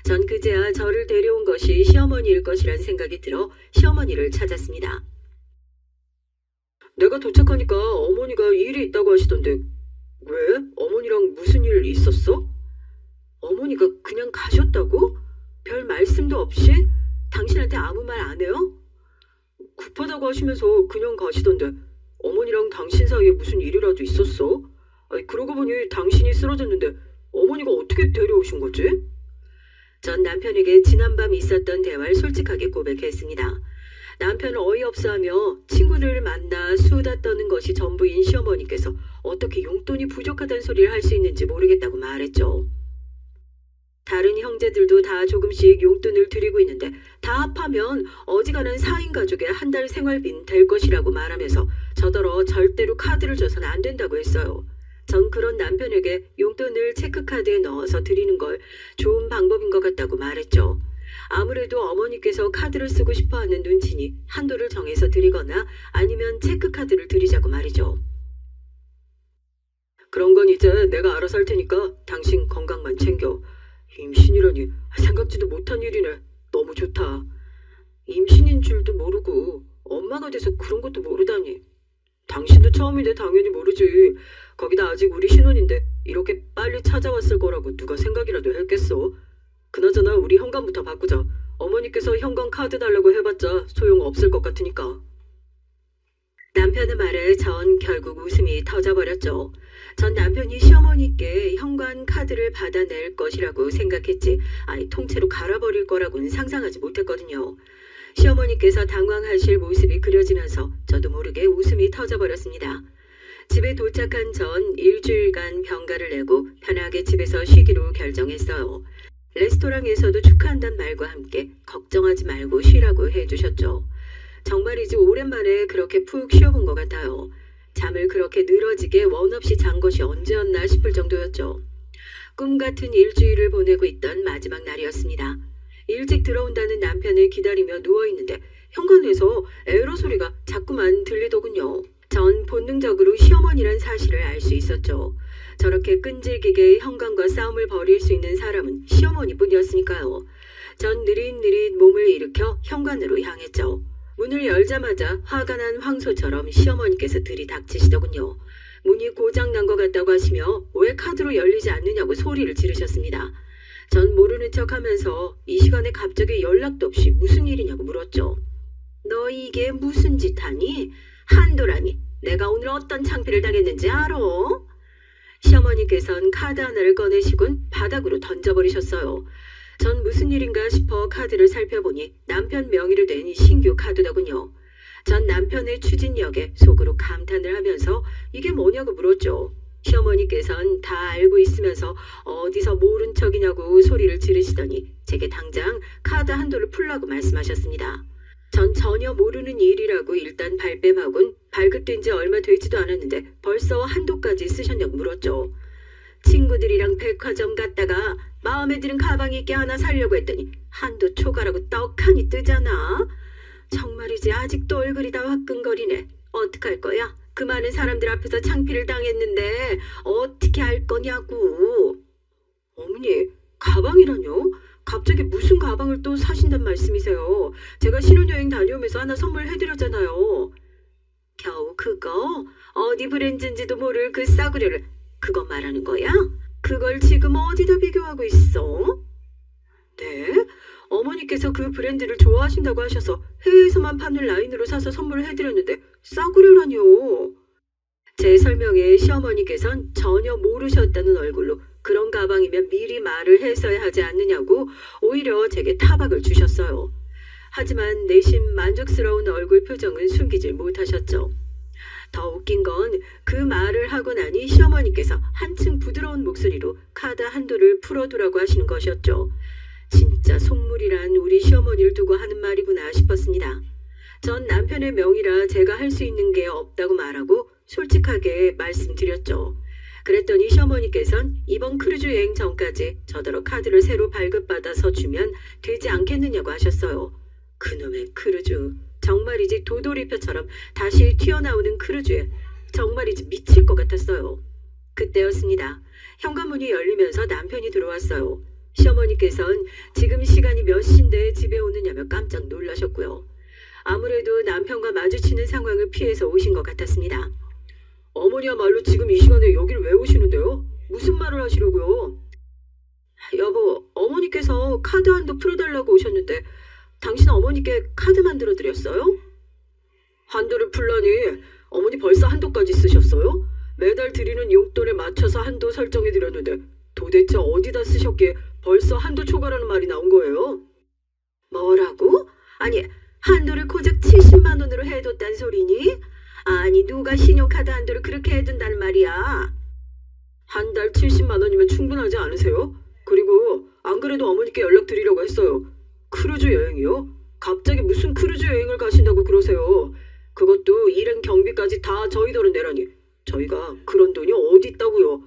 전 그제야 저를 데려온 것이 시어머니일 것이란 생각이 들어 시어머니를 찾았습니다. 내가 도착하니까 어머니가 일이 있다고 하시던데 왜? 어머니랑 무슨 일 있었어? 어머니가 그냥 가셨다고? 별 말씀도 없이? 당신한테 아무 말 안 해요? 급하다고 하시면서 그냥 가시던데 어머니랑 당신 사이에 무슨 일이라도 있었어? 아니, 그러고 보니 당신이 쓰러졌는데 어머니가 어떻게 데려오신 거지? 전 남편에게 지난밤 있었던 대화를 솔직하게 고백했습니다. 남편은 어이없어하며 친구를 만나 수다 떠는 것이 전부인 시어머니께서 어떻게 용돈이 부족하다는 소리를 할 수 있는지 모르겠다고 말했죠. 다른 형제들도 다 조금씩 용돈을 드리고 있는데 다 합하면 어지간한 4인 가족의 한 달 생활비는 될 것이라고 말하면서 저더러 절대로 카드를 줘서는 안 된다고 했어요. 전 그런 남편에게 용돈을 체크카드에 넣어서 드리는 걸 좋은 방법인 것 같다고 말했죠. 아무래도 어머니께서 카드를 쓰고 싶어하는 눈치니 한도를 정해서 드리거나 아니면 체크카드를 드리자고 말이죠. 그런 건 이제 내가 알아서 할 테니까 당신 건강만 챙겨. 임신이라니 생각지도 못한 일이네. 너무 좋다. 임신인 줄도 모르고 엄마가 돼서 그런 것도 모르다니. 당신도 처음인데 당연히 모르지. 거기다 아직 우리 신혼인데 이렇게 빨리 찾아왔을 거라고 누가 생각이라도 했겠어. 그나저나 우리 현관부터 바꾸자. 어머니께서 현관 카드 달라고 해봤자 소용없을 것 같으니까. 남편의 말에 전 결국 웃음이 터져버렸죠. 전 남편이 시어머니께 현관 카드를 받아낼 것이라고 생각했지 아니 통째로 갈아버릴 거라고는 상상하지 못했거든요. 시어머니께서 당황하실 모습이 그려지면서 저도 모르게 웃음이 터져버렸습니다. 집에 도착한 전 일주일간 병가를 내고 편하게 집에서 쉬기로 결정했어요. 레스토랑에서도 축하한다는 말과 함께 걱정하지 말고 쉬라고 해주셨죠. 정말이지 오랜만에 그렇게 푹 쉬어본 것 같아요. 잠을 그렇게 늘어지게 원 없이 잔 것이 언제였나 싶을 정도였죠. 꿈 같은 일주일을 보내고 있던 마지막 날이었습니다. 일찍 들어온다는 남편을 기다리며 누워있는데 현관에서 에러 소리가 자꾸만 들리더군요. 전 본능적으로 시어머니란 사실을 알 수 있었죠. 저렇게 끈질기게 현관과 싸움을 벌일 수 있는 사람은 시어머니뿐이었으니까요. 전 느릿느릿 몸을 일으켜 현관으로 향했죠. 문을 열자마자 화가 난 황소처럼 시어머니께서 들이닥치시더군요. 문이 고장난 것 같다고 하시며 왜 카드로 열리지 않느냐고 소리를 지르셨습니다. 전 모르는 척하면서 이 시간에 갑자기 연락도 없이 무슨 일이냐고 물었죠. 너 이게 무슨 짓 하니? 한도라니 내가 오늘 어떤 창피를 당했는지 알아? 시어머니께서는 카드 하나를 꺼내시곤 바닥으로 던져버리셨어요. 전 무슨 일인가 싶어 카드를 살펴보니 남편 명의로 된 신규 카드더군요. 전 남편의 추진력에 속으로 감탄을 하면서 이게 뭐냐고 물었죠. 시어머니께선 다 알고 있으면서 어디서 모른 척이냐고 소리를 지르시더니 제게 당장 카드 한도를 풀라고 말씀하셨습니다. 전 전혀 모르는 일이라고 일단 발뺌하곤 발급된 지 얼마 되지도 않았는데 벌써 한도까지 쓰셨냐고 물었죠. 친구들이랑 백화점 갔다가 마음에 드는 가방 있게 하나 사려고 했더니 한도 초과라고 떡하니 뜨잖아. 정말이지 아직도 얼굴이 다 화끈거리네. 어떡할 거야? 그 많은 사람들 앞에서 창피를 당했는데 어떻게 할 거냐고. 어머니, 가방이라뇨? 갑자기 무슨 가방을 또 사신단 말씀이세요? 제가 신혼여행 다녀오면서 하나 선물해드렸잖아요. 겨우 그거? 어디 브랜드인지도 모를 그 싸구려를 그거 말하는 거야? 그걸 지금 어디다 비교하고 있어? 네? 어머니께서 그 브랜드를 좋아하신다고 하셔서 해외에서만 파는 라인으로 사서 선물을 해드렸는데 싸구려라뇨. 제 설명에 시어머니께선 전혀 모르셨다는 얼굴로 그런 가방이면 미리 말을 했어야 하지 않느냐고 오히려 제게 타박을 주셨어요. 하지만 내심 만족스러운 얼굴 표정은 숨기질 못하셨죠. 더 웃긴 건 그 말을 하고 나니 시어머니께서 한층 부드러운 목소리로 카드 한도를 풀어두라고 하시는 것이었죠. 진짜 속물이란 우리 시어머니를 두고 하는 말이구나 싶었습니다. 전 남편의 명의라 제가 할 수 있는 게 없다고 말하고 솔직하게 말씀드렸죠. 그랬더니 시어머니께선 이번 크루즈 여행 전까지 저더러 카드를 새로 발급받아서 주면 되지 않겠느냐고 하셨어요. 그놈의 크루즈. 정말이지 도돌이표처럼 다시 튀어나오는 크루즈에 정말이지 미칠 것 같았어요. 그때였습니다. 현관문이 열리면서 남편이 들어왔어요. 시어머니께선 지금 시간이 몇 시인데 집에 오느냐며 깜짝 놀라셨고요. 아무래도 남편과 마주치는 상황을 피해서 오신 것 같았습니다. 어머니야말로 지금 이 시간에 여길 왜 오시는데요? 무슨 말을 하시려고요? 여보, 어머니께서 카드 한도 풀어달라고 오셨는데 당신 어머니께 카드 만들어 드렸어요? 한도를 풀라니 어머니 벌써 한도까지 쓰셨어요? 매달 드리는 용돈에 맞춰서 한도 설정해 드렸는데 도대체 어디다 쓰셨기에 벌써 한도 초과라는 말이 나온 거예요? 뭐라고? 아니, 한도를 고작 70만 원으로 해뒀단 소리니? 아니, 누가 신용카드 한도를 그렇게 해둔단 말이야? 한 달 70만 원이면 충분하지 않으세요? 그리고 안 그래도 어머니께 연락드리려고 했어요. 크루즈 여행이요? 갑자기 무슨 크루즈 여행을 가신다고 그러세요? 그것도 일행 경비까지 다 저희들은 내라니 저희가 그런 돈이 어디 있다고요?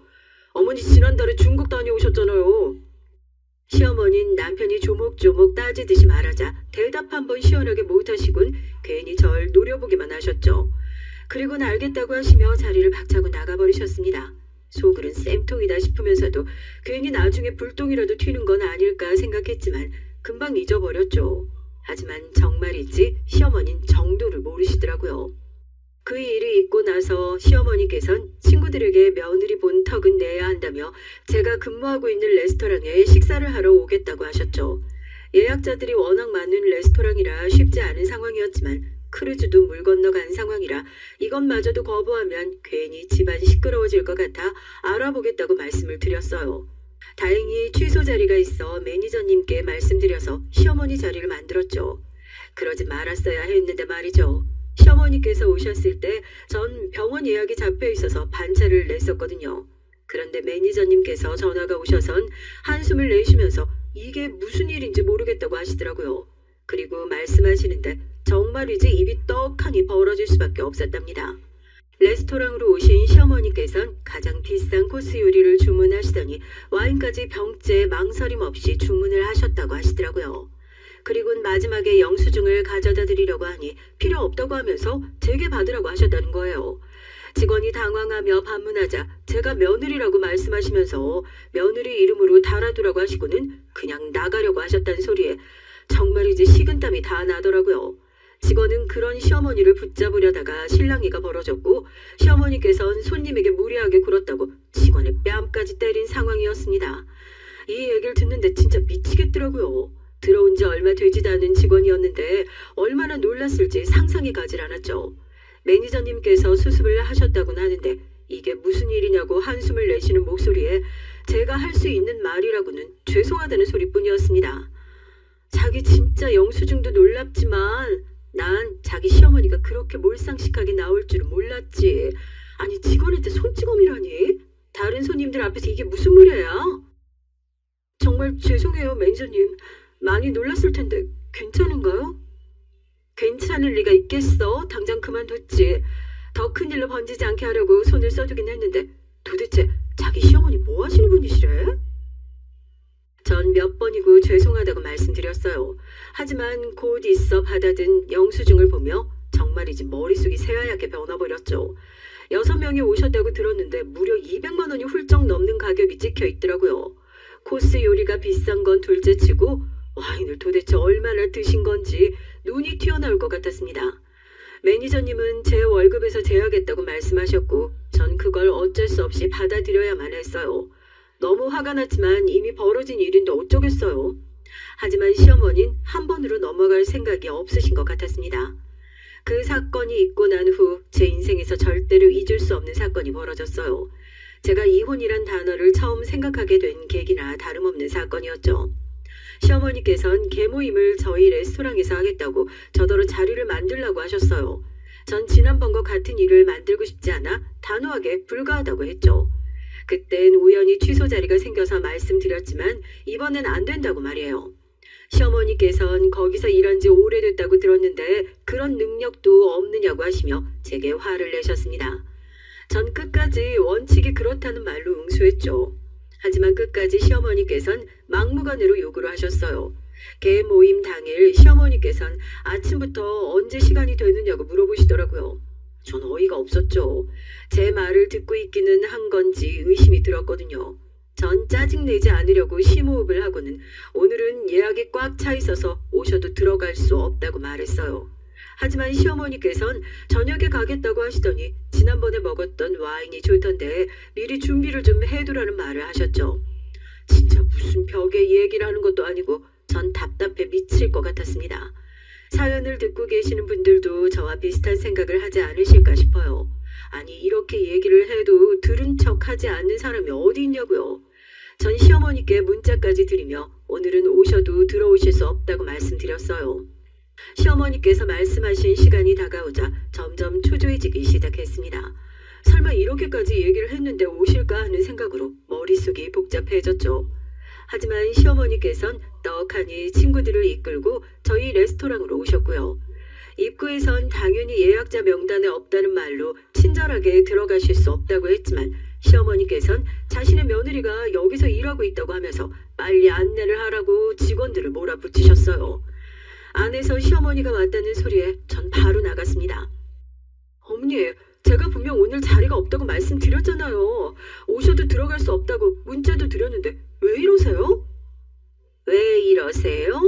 어머니 지난달에 중국 다녀오셨잖아요. 시어머니는 남편이 조목조목 따지듯이 말하자 대답 한번 시원하게 못하시곤 괜히 절 노려보기만 하셨죠. 그리고는 알겠다고 하시며 자리를 박차고 나가버리셨습니다. 속으론 쌤통이다 싶으면서도 괜히 나중에 불똥이라도 튀는 건 아닐까 생각했지만 금방 잊어버렸죠. 하지만 정말이지 시어머니는 정도를 모르시더라고요. 그 일이 있고 나서 시어머니께선 친구들에게 며느리 본 턱은 내야 한다며 제가 근무하고 있는 레스토랑에 식사를 하러 오겠다고 하셨죠. 예약자들이 워낙 많은 레스토랑이라 쉽지 않은 상황이었지만 크루즈도 물 건너간 상황이라 이것마저도 거부하면 괜히 집안 시끄러워질 것 같아 알아보겠다고 말씀을 드렸어요. 다행히 취소 자리가 있어 매니저님께 말씀드려서 시어머니 자리를 만들었죠. 그러지 말았어야 했는데 말이죠. 시어머니께서 오셨을 때 전 병원 예약이 잡혀 있어서 반차를 냈었거든요. 그런데 매니저님께서 전화가 오셔선 한숨을 내쉬면서 이게 무슨 일인지 모르겠다고 하시더라고요. 그리고 말씀하시는데 정말이지 입이 떡하니 벌어질 수밖에 없었답니다. 레스토랑으로 오신 시어머니께선 가장 비싼 코스 요리를 주문하시더니 와인까지 병째 망설임 없이 주문을 하셨다고 하시더라고요. 그리고는 마지막에 영수증을 가져다 드리려고 하니 필요 없다고 하면서 제게 받으라고 하셨다는 거예요. 직원이 당황하며 반문하자 제가 며느리라고 말씀하시면서 며느리 이름으로 달아두라고 하시고는 그냥 나가려고 하셨다는 소리에 정말이지 식은땀이 다 나더라고요. 직원은 그런 시어머니를 붙잡으려다가 실랑이가 벌어졌고 시어머니께서는 손님에게 무례하게 굴었다고 직원의 뺨까지 때린 상황이었습니다. 이 얘기를 듣는데 진짜 미치겠더라고요. 들어온 지 얼마 되지도 않은 직원이었는데 얼마나 놀랐을지 상상이 가질 않았죠. 매니저님께서 수습을 하셨다고는 하는데 이게 무슨 일이냐고 한숨을 내쉬는 목소리에 제가 할 수 있는 말이라고는 죄송하다는 소리뿐이었습니다. 자기 진짜 영수증도 놀랍지만 난 자기 시어머니가 그렇게 몰상식하게 나올 줄은 몰랐지. 아니 직원한테 손찌검이라니? 다른 손님들 앞에서 이게 무슨 무례야? 정말 죄송해요 매니저님. 많이 놀랐을 텐데 괜찮은가요? 괜찮을 리가 있겠어. 당장 그만뒀지. 더 큰 일로 번지지 않게 하려고 손을 써두긴 했는데 도대체 자기 시어머니 뭐 하시는 분이시래? 전 몇 번이고 죄송하다고 말씀드렸어요. 하지만 곧 있어 받아든 영수증을 보며 정말이지 머릿속이 새하얗게 변화버렸죠. 6명이 오셨다고 들었는데 무려 200만 원이 훌쩍 넘는 가격이 찍혀 있더라고요. 코스 요리가 비싼 건 둘째치고 와인을 도대체 얼마나 드신 건지 눈이 튀어나올 것 같았습니다. 매니저님은 제 월급에서 제하겠다고 말씀하셨고 전 그걸 어쩔 수 없이 받아들여야만 했어요. 너무 화가 났지만 이미 벌어진 일인데 어쩌겠어요. 하지만 시어머니는 한 번으로 넘어갈 생각이 없으신 것 같았습니다. 그 사건이 있고 난 후 제 인생에서 절대로 잊을 수 없는 사건이 벌어졌어요. 제가 이혼이란 단어를 처음 생각하게 된 계기나 다름없는 사건이었죠. 시어머니께선 계모임을 저희 레스토랑에서 하겠다고 저더러 자리를 만들라고 하셨어요. 전 지난번과 같은 일을 만들고 싶지 않아 단호하게 불가하다고 했죠. 그땐 우연히 취소 자리가 생겨서 말씀드렸지만 이번엔 안 된다고 말이에요. 시어머니께선 거기서 일한 지 오래됐다고 들었는데 그런 능력도 없느냐고 하시며 제게 화를 내셨습니다. 전 끝까지 원칙이 그렇다는 말로 응수했죠. 하지만 끝까지 시어머니께선 막무가내로 요구를 하셨어요. 개 모임 당일 시어머니께선 아침부터 언제 시간이 되느냐고 물어보시더라고요. 전 어이가 없었죠. 제 말을 듣고 있기는 한 건지 의심이 들었거든요. 전 짜증내지 않으려고 심호흡을 하고는 오늘은 예약이 꽉 차 있어서 오셔도 들어갈 수 없다고 말했어요. 하지만 시어머니께선 저녁에 가겠다고 하시더니 지난번에 먹었던 와인이 좋던데 미리 준비를 좀 해두라는 말을 하셨죠. 진짜 무슨 벽에 얘기를 하는 것도 아니고 전 답답해 미칠 것 같았습니다. 사연을 듣고 계시는 분들도 저와 비슷한 생각을 하지 않으실까 싶어요. 아니 이렇게 얘기를 해도 들은 척하지 않는 사람이 어디 있냐고요. 전 시어머니께 문자까지 드리며 오늘은 오셔도 들어오실 수 없다고 말씀드렸어요. 시어머니께서 말씀하신 시간이 다가오자 점점 초조해지기 시작했습니다. 설마 이렇게까지 얘기를 했는데 오실까 하는 생각으로 머릿속이 복잡해졌죠. 하지만 시어머니께선 떡하니 친구들을 이끌고 저희 레스토랑으로 오셨고요. 입구에선 당연히 예약자 명단에 없다는 말로 친절하게 들어가실 수 없다고 했지만 시어머니께선 자신의 며느리가 여기서 일하고 있다고 하면서 빨리 안내를 하라고 직원들을 몰아붙이셨어요. 안에서 시어머니가 왔다는 소리에 전 바로 나갔습니다. 어머니, 제가 분명 오늘 자리가 없다고 말씀드렸잖아요. 오셔도 들어갈 수 없다고 문자도 드렸는데 왜 이러세요? 왜 이러세요?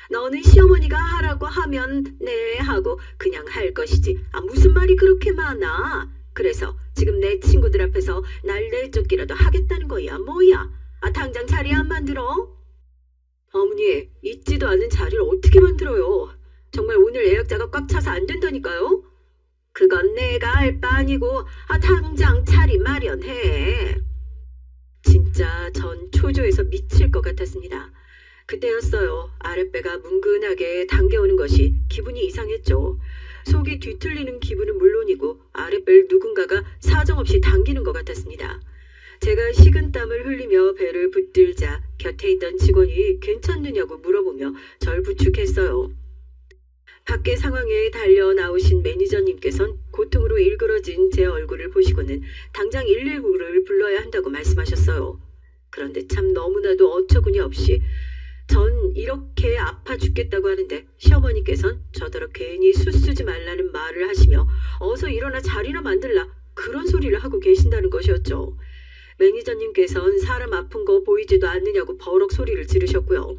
너는 시어머니가 하라고 하면 네 하고 그냥 할 것이지. 무슨 말이 그렇게 많아? 그래서 지금 내 친구들 앞에서 날 내쫓기라도 하겠다는 거야 뭐야? 당장 자리 안 만들어? 어머니, 있지도 않은 자리를 어떻게 만들어요? 정말 오늘 예약자가 꽉 차서 안 된다니까요? 그건 내가 알 바 아니고 당장 자리 마련해. 진짜 전 초조해서 미칠 것 같았습니다. 그때였어요. 아랫배가 뭉근하게 당겨오는 것이 기분이 이상했죠. 속이 뒤틀리는 기분은 물론이고 아랫배를 누군가가 사정없이 당기는 것 같았습니다. 제가 식은땀을 흘리며 배를 붙들자 곁에 있던 직원이 괜찮느냐고 물어보며 절 부축했어요. 밖의 상황에 달려 나오신 매니저님께선 고통으로 일그러진 제 얼굴을 보시고는 당장 119를 불러야 한다고 말씀하셨어요. 그런데 참 너무나도 어처구니 없이 전 이렇게 아파 죽겠다고 하는데 시어머니께선 저더러 괜히 수쓰지 말라는 말을 하시며 어서 일어나 자리나 만들라 그런 소리를 하고 계신다는 것이었죠. 매니저님께선 사람 아픈 거 보이지도 않느냐고 버럭 소리를 지르셨고요.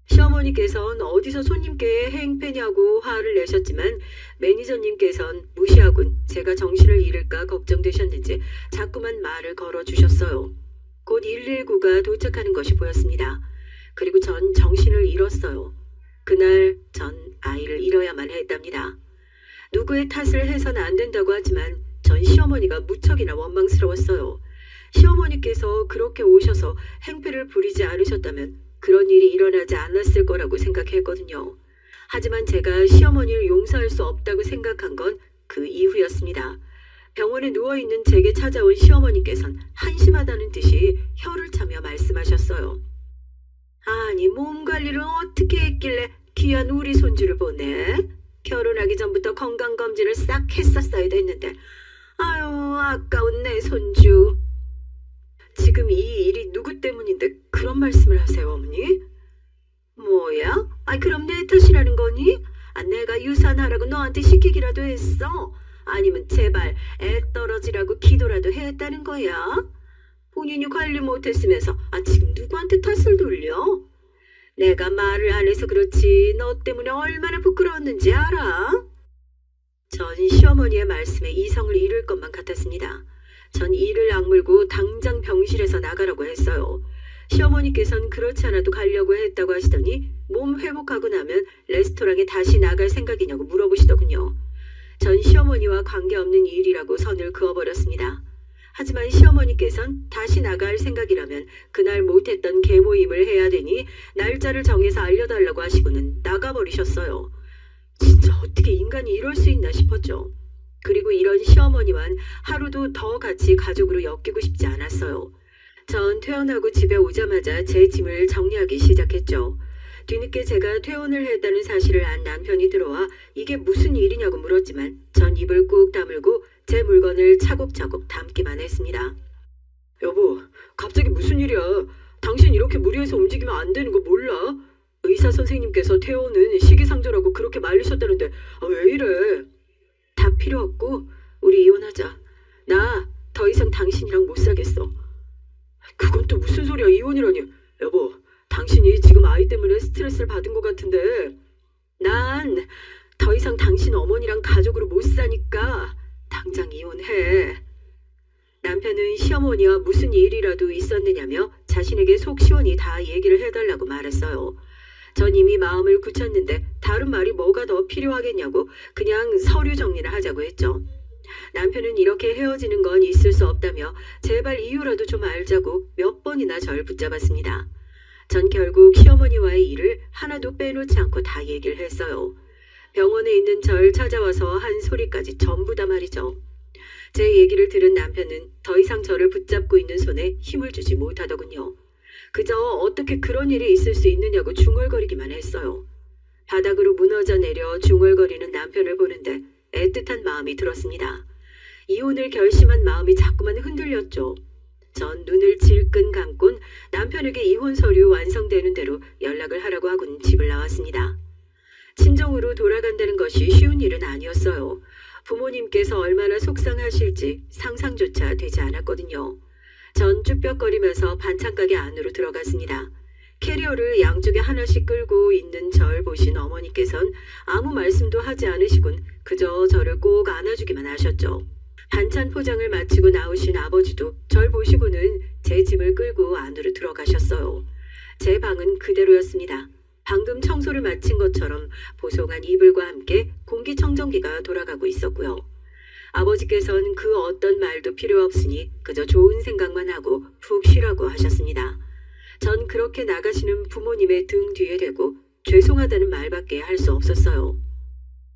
시어머니께선 어디서 손님께 행패냐고 화를 내셨지만 매니저님께선 무시하군 제가 정신을 잃을까 걱정되셨는지 자꾸만 말을 걸어주셨어요. 곧 119가 도착하는 것이 보였습니다. 그리고 전 정신을 잃었어요. 그날 전 아이를 잃어야만 했답니다. 누구의 탓을 해서는 안 된다고 하지만 전 시어머니가 무척이나 원망스러웠어요. 시어머니께서 그렇게 오셔서 행패를 부리지 않으셨다면 그런 일이 일어나지 않았을 거라고 생각했거든요. 하지만 제가 시어머니를 용서할 수 없다고 생각한 건 그 이후였습니다. 병원에 누워있는 제게 찾아온 시어머니께선 한심하다는 듯이 혀를 차며 말씀하셨어요. 아니 몸 관리를 어떻게 했길래 귀한 우리 손주를 보내? 결혼하기 전부터 건강검진을 싹 했었어야 됐는데 아유 아까운 내 손주. 지금 이 일이 누구 때문인데 그런 말씀을 하세요 어머니? 뭐야? 그럼 내 탓이라는 거니? 내가 유산하라고 너한테 시키기라도 했어? 아니면 제발 애 떨어지라고 기도라도 했다는 거야? 본인이 관리 못했으면서 지금 누구한테 탓을 돌려? 내가 말을 안 해서 그렇지 너 때문에 얼마나 부끄러웠는지 알아? 전 시어머니의 말씀에 이성을 잃을 것만 같았습니다. 전 이를 악물고 당장 병실에서 나가라고 했어요. 시어머니께서는 그렇지 않아도 가려고 했다고 하시더니 몸 회복하고 나면 레스토랑에 다시 나갈 생각이냐고 물어보시더군요. 전 시어머니와 관계없는 일이라고 선을 그어버렸습니다. 하지만 시어머니께선 다시 나갈 생각이라면 그날 못했던 계모임을 해야 되니 날짜를 정해서 알려달라고 하시고는 나가버리셨어요. 진짜 어떻게 인간이 이럴 수 있나 싶었죠. 그리고 이런 시어머니와는 하루도 더 같이 가족으로 엮이고 싶지 않았어요. 전 퇴원하고 집에 오자마자 제 짐을 정리하기 시작했죠. 뒤늦게 제가 퇴원을 했다는 사실을 안 남편이 들어와 이게 무슨 일이냐고 물었지만 전 입을 꾹 다물고 제 물건을 차곡차곡 담기만 했습니다. 여보, 갑자기 무슨 일이야? 당신 이렇게 무리해서 움직이면 안 되는 거 몰라? 의사 선생님께서 퇴원은 시기상조라고 그렇게 말리셨다는데 왜 이래? 다 필요 없고 우리 이혼하자. 나 더 이상 당신이랑 못 살겠어. 그건 또 무슨 소리야, 이혼이라니. 여보, 당신이 지금 아이 때문에 스트레스를 받은 것 같은데. 난 더 이상 당신 어머니랑 가족으로 못 사니까 당장 이혼해. 남편은 시어머니와 무슨 일이라도 있었느냐며 자신에게 속 시원히 다 얘기를 해달라고 말했어요. 전 이미 마음을 굳혔는데 다른 말이 뭐가 더 필요하겠냐고 그냥 서류 정리를 하자고 했죠. 남편은 이렇게 헤어지는 건 있을 수 없다며 제발 이유라도 좀 알자고 몇 번이나 절 붙잡았습니다. 전 결국 시어머니와의 일을 하나도 빼놓지 않고 다 얘기를 했어요. 병원에 있는 절 찾아와서 한 소리까지 전부 다 말이죠. 제 얘기를 들은 남편은 더 이상 저를 붙잡고 있는 손에 힘을 주지 못하더군요. 그저 어떻게 그런 일이 있을 수 있느냐고 중얼거리기만 했어요. 바닥으로 무너져 내려 중얼거리는 남편을 보는데 애틋한 마음이 들었습니다. 이혼을 결심한 마음이 자꾸만 흔들렸죠. 전 눈을 질끈 감곤 남편에게 이혼 서류 완성되는 대로 연락을 하라고 하곤 집을 나왔습니다. 친정으로 돌아간다는 것이 쉬운 일은 아니었어요. 부모님께서 얼마나 속상하실지 상상조차 되지 않았거든요. 전 쭈뼛거리면서 반찬가게 안으로 들어갔습니다. 캐리어를 양쪽에 하나씩 끌고 있는 절 보신 어머니께선 아무 말씀도 하지 않으시곤 그저 저를 꼭 안아주기만 하셨죠. 반찬 포장을 마치고 나오신 아버지도 절 보시고는 제 짐을 끌고 안으로 들어가셨어요. 제 방은 그대로였습니다. 방금 청소를 마친 것처럼 보송한 이불과 함께 공기청정기가 돌아가고 있었고요. 아버지께서는 그 어떤 말도 필요 없으니 그저 좋은 생각만 하고 푹 쉬라고 하셨습니다. 전 그렇게 나가시는 부모님의 등 뒤에 대고 죄송하다는 말밖에 할 수 없었어요.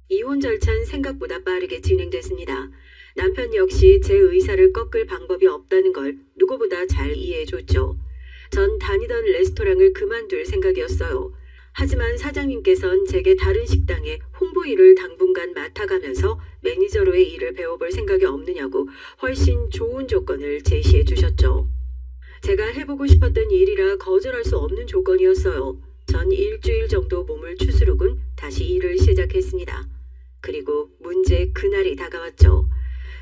이혼 절차는 생각보다 빠르게 진행됐습니다. 남편 역시 제 의사를 꺾을 방법이 없다는 걸 누구보다 잘 이해해줬죠. 전 다니던 레스토랑을 그만둘 생각이었어요. 하지만 사장님께선 제게 다른 식당에 홍보 일을 당분간 맡아가면서 매니저로의 일을 배워볼 생각이 없느냐고 훨씬 좋은 조건을 제시해 주셨죠. 제가 해보고 싶었던 일이라 거절할 수 없는 조건이었어요. 전 일주일 정도 몸을 추스르곤 다시 일을 시작했습니다. 그리고 문제 그날이 다가왔죠.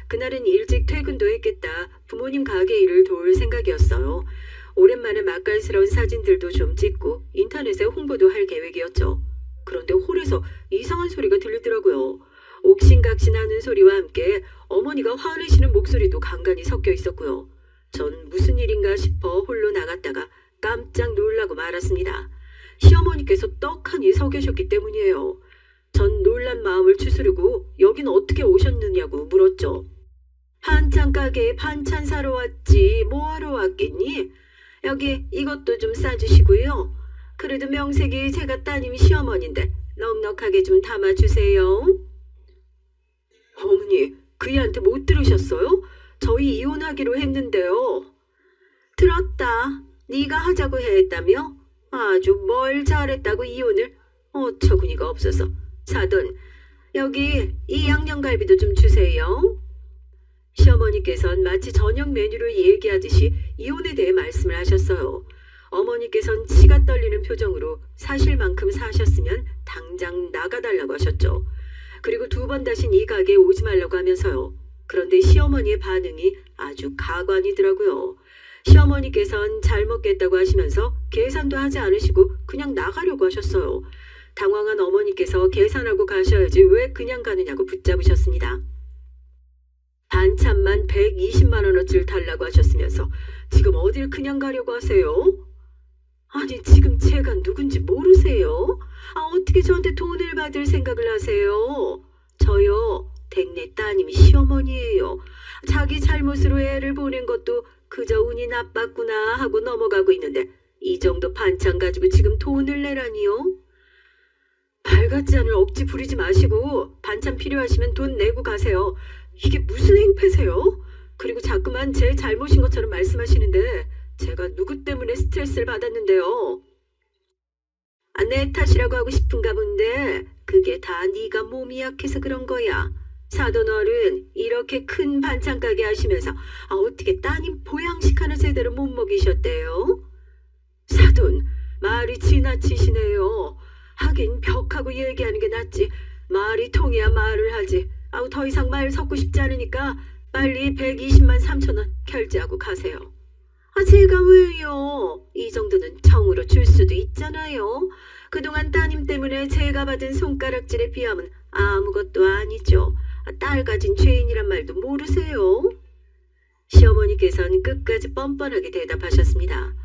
그날은 일찍 퇴근도 했겠다 부모님 가게 일을 도울 생각이었어요. 오랜만에 맛깔스러운 사진들도 좀 찍고 인터넷에 홍보도 할 계획이었죠. 그런데 홀에서 이상한 소리가 들리더라고요. 옥신각신하는 소리와 함께 어머니가 화내시는 목소리도 간간히 섞여 있었고요. 전 무슨 일인가 싶어 홀로 나갔다가 깜짝 놀라고 말았습니다. 시어머니께서 떡하니 서 계셨기 때문이에요. 전 놀란 마음을 추스르고 여긴 어떻게 오셨느냐고 물었죠. 반찬 가게에 반찬 사러 왔지 뭐하러 왔겠니? 여기 이것도 좀 싸주시고요. 그래도 명색이 제가 따님 시어머니인데 넉넉하게 좀 담아주세요. 어머니, 그 애한테 못 들으셨어요? 저희 이혼하기로 했는데요. 들었다. 네가 하자고 했다며? 아주 뭘 잘했다고 이혼을? 어처구니가 없어서. 사돈, 여기 이 양념갈비도 좀 주세요. 시어머니께선 마치 저녁 메뉴를 얘기하듯이 이혼에 대해 말씀을 하셨어요. 어머니께선 치가 떨리는 표정으로 사실만큼 사셨으면 당장 나가달라고 하셨죠. 그리고 두 번 다신 이 가게에 오지 말라고 하면서요. 그런데 시어머니의 반응이 아주 가관이더라고요. 시어머니께선 잘 먹겠다고 하시면서 계산도 하지 않으시고 그냥 나가려고 하셨어요. 당황한 어머니께서 계산하고 가셔야지 왜 그냥 가느냐고 붙잡으셨습니다. 반찬만 120만 원어치를 달라고 하셨으면서 지금 어딜 그냥 가려고 하세요? 아니 지금 제가 누군지 모르세요? 어떻게 저한테 돈을 받을 생각을 하세요? 저요 댁내 따님이 시어머니예요. 자기 잘못으로 애를 보낸 것도 그저 운이 나빴구나 하고 넘어가고 있는데 이 정도 반찬 가지고 지금 돈을 내라니요? 말 같지 않을 억지 부리지 마시고 반찬 필요하시면 돈 내고 가세요. 이게 무슨 행패세요? 그리고 자꾸만 제 잘못인 것처럼 말씀하시는데 제가 누구 때문에 스트레스를 받았는데요. 내 탓이라고 하고 싶은가 본데 그게 다 네가 몸이 약해서 그런 거야. 사돈 어른 이렇게 큰 반찬 가게 하시면서 어떻게 따님 보양식 하나 제대로 못 먹이셨대요? 사돈 말이 지나치시네요. 하긴 벽하고 얘기하는 게 낫지 말이 통해야 말을 하지. 아우 더 이상 말 섞고 싶지 않으니까 빨리 120만 3천 원 결제하고 가세요. 아 제가 왜요? 이 정도는 청으로 줄 수도 있잖아요. 그동안 따님 때문에 제가 받은 손가락질에 비하면 아무것도 아니죠. 딸 가진 죄인이란 말도 모르세요? 시어머니께서는 끝까지 뻔뻔하게 대답하셨습니다.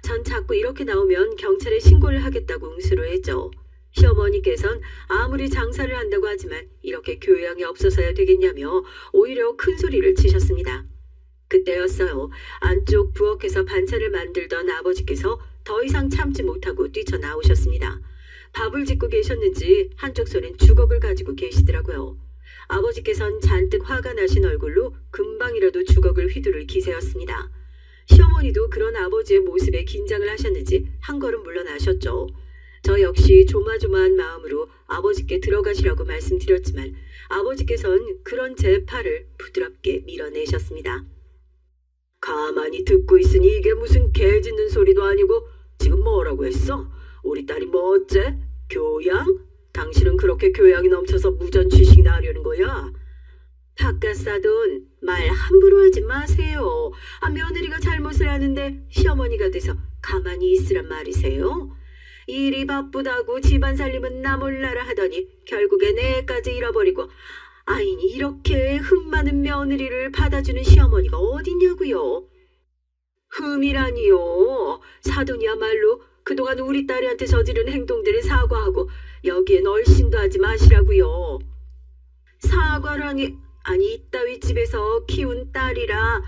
전 자꾸 이렇게 나오면 경찰에 신고를 하겠다고 응수로 했죠. 시어머니께선 아무리 장사를 한다고 하지만 이렇게 교양이 없어서야 되겠냐며 오히려 큰 소리를 치셨습니다. 그때였어요. 안쪽 부엌에서 반찬을 만들던 아버지께서 더 이상 참지 못하고 뛰쳐나오셨습니다. 밥을 짓고 계셨는지 한쪽 손엔 주걱을 가지고 계시더라고요. 아버지께선 잔뜩 화가 나신 얼굴로 금방이라도 주걱을 휘두를 기세였습니다. 시어머니도 그런 아버지의 모습에 긴장을 하셨는지 한 걸음 물러나셨죠. 저 역시 조마조마한 마음으로 아버지께 들어가시라고 말씀드렸지만 아버지께선 그런 제 팔을 부드럽게 밀어내셨습니다. 가만히 듣고 있으니 이게 무슨 개 짖는 소리도 아니고 지금 뭐라고 했어? 우리 딸이 뭐 어째? 교양? 당신은 그렇게 교양이 넘쳐서 무전취식이나 하려는 거야? 바깥사돈 말 함부로 하지 마세요. 며느리가 잘못을 하는데 시어머니가 돼서 가만히 있으란 말이세요? 일이 바쁘다고 집안 살림은 나 몰라라 하더니 결국엔 애까지 잃어버리고 아이니 이렇게 흠 많은 며느리를 받아주는 시어머니가 어딨냐고요. 흠이라니요. 사돈이야말로 그동안 우리 딸이한테 저지른 행동들을 사과하고 여기엔 얼씬도 하지 마시라고요. 사과라니 아니 이따위 집에서 키운 딸이라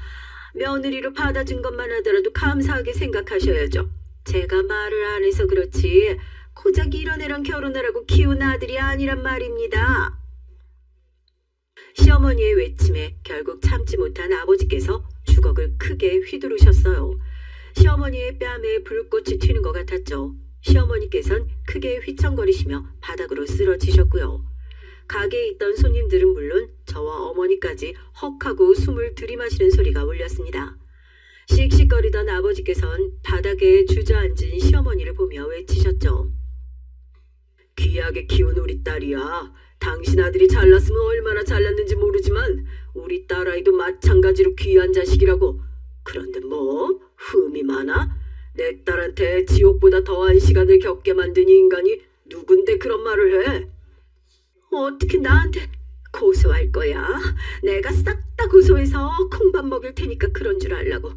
며느리로 받아준 것만 하더라도 감사하게 생각하셔야죠. 제가 말을 안 해서 그렇지 고작 이런 애랑 결혼하라고 키운 아들이 아니란 말입니다. 시어머니의 외침에 결국 참지 못한 아버지께서 주걱을 크게 휘두르셨어요. 시어머니의 뺨에 불꽃이 튀는 것 같았죠. 시어머니께선 크게 휘청거리시며 바닥으로 쓰러지셨고요. 가게에 있던 손님들은 물론 저와 어머니까지 헉하고 숨을 들이마시는 소리가 울렸습니다. 씩씩거리던 아버지께선 바닥에 주저앉은 시어머니를 보며 외치셨죠. 귀하게 키운 우리 딸이야. 당신 아들이 잘났으면 얼마나 잘났는지 모르지만 우리 딸아이도 마찬가지로 귀한 자식이라고. 그런데 뭐 흠이 많아? 내 딸한테 지옥보다 더한 시간을 겪게 만든 인간이 누군데 그런 말을 해? 어떻게 나한테 고소할 거야? 내가 싹 다 고소해서 콩밥 먹일 테니까 그런 줄 알라고.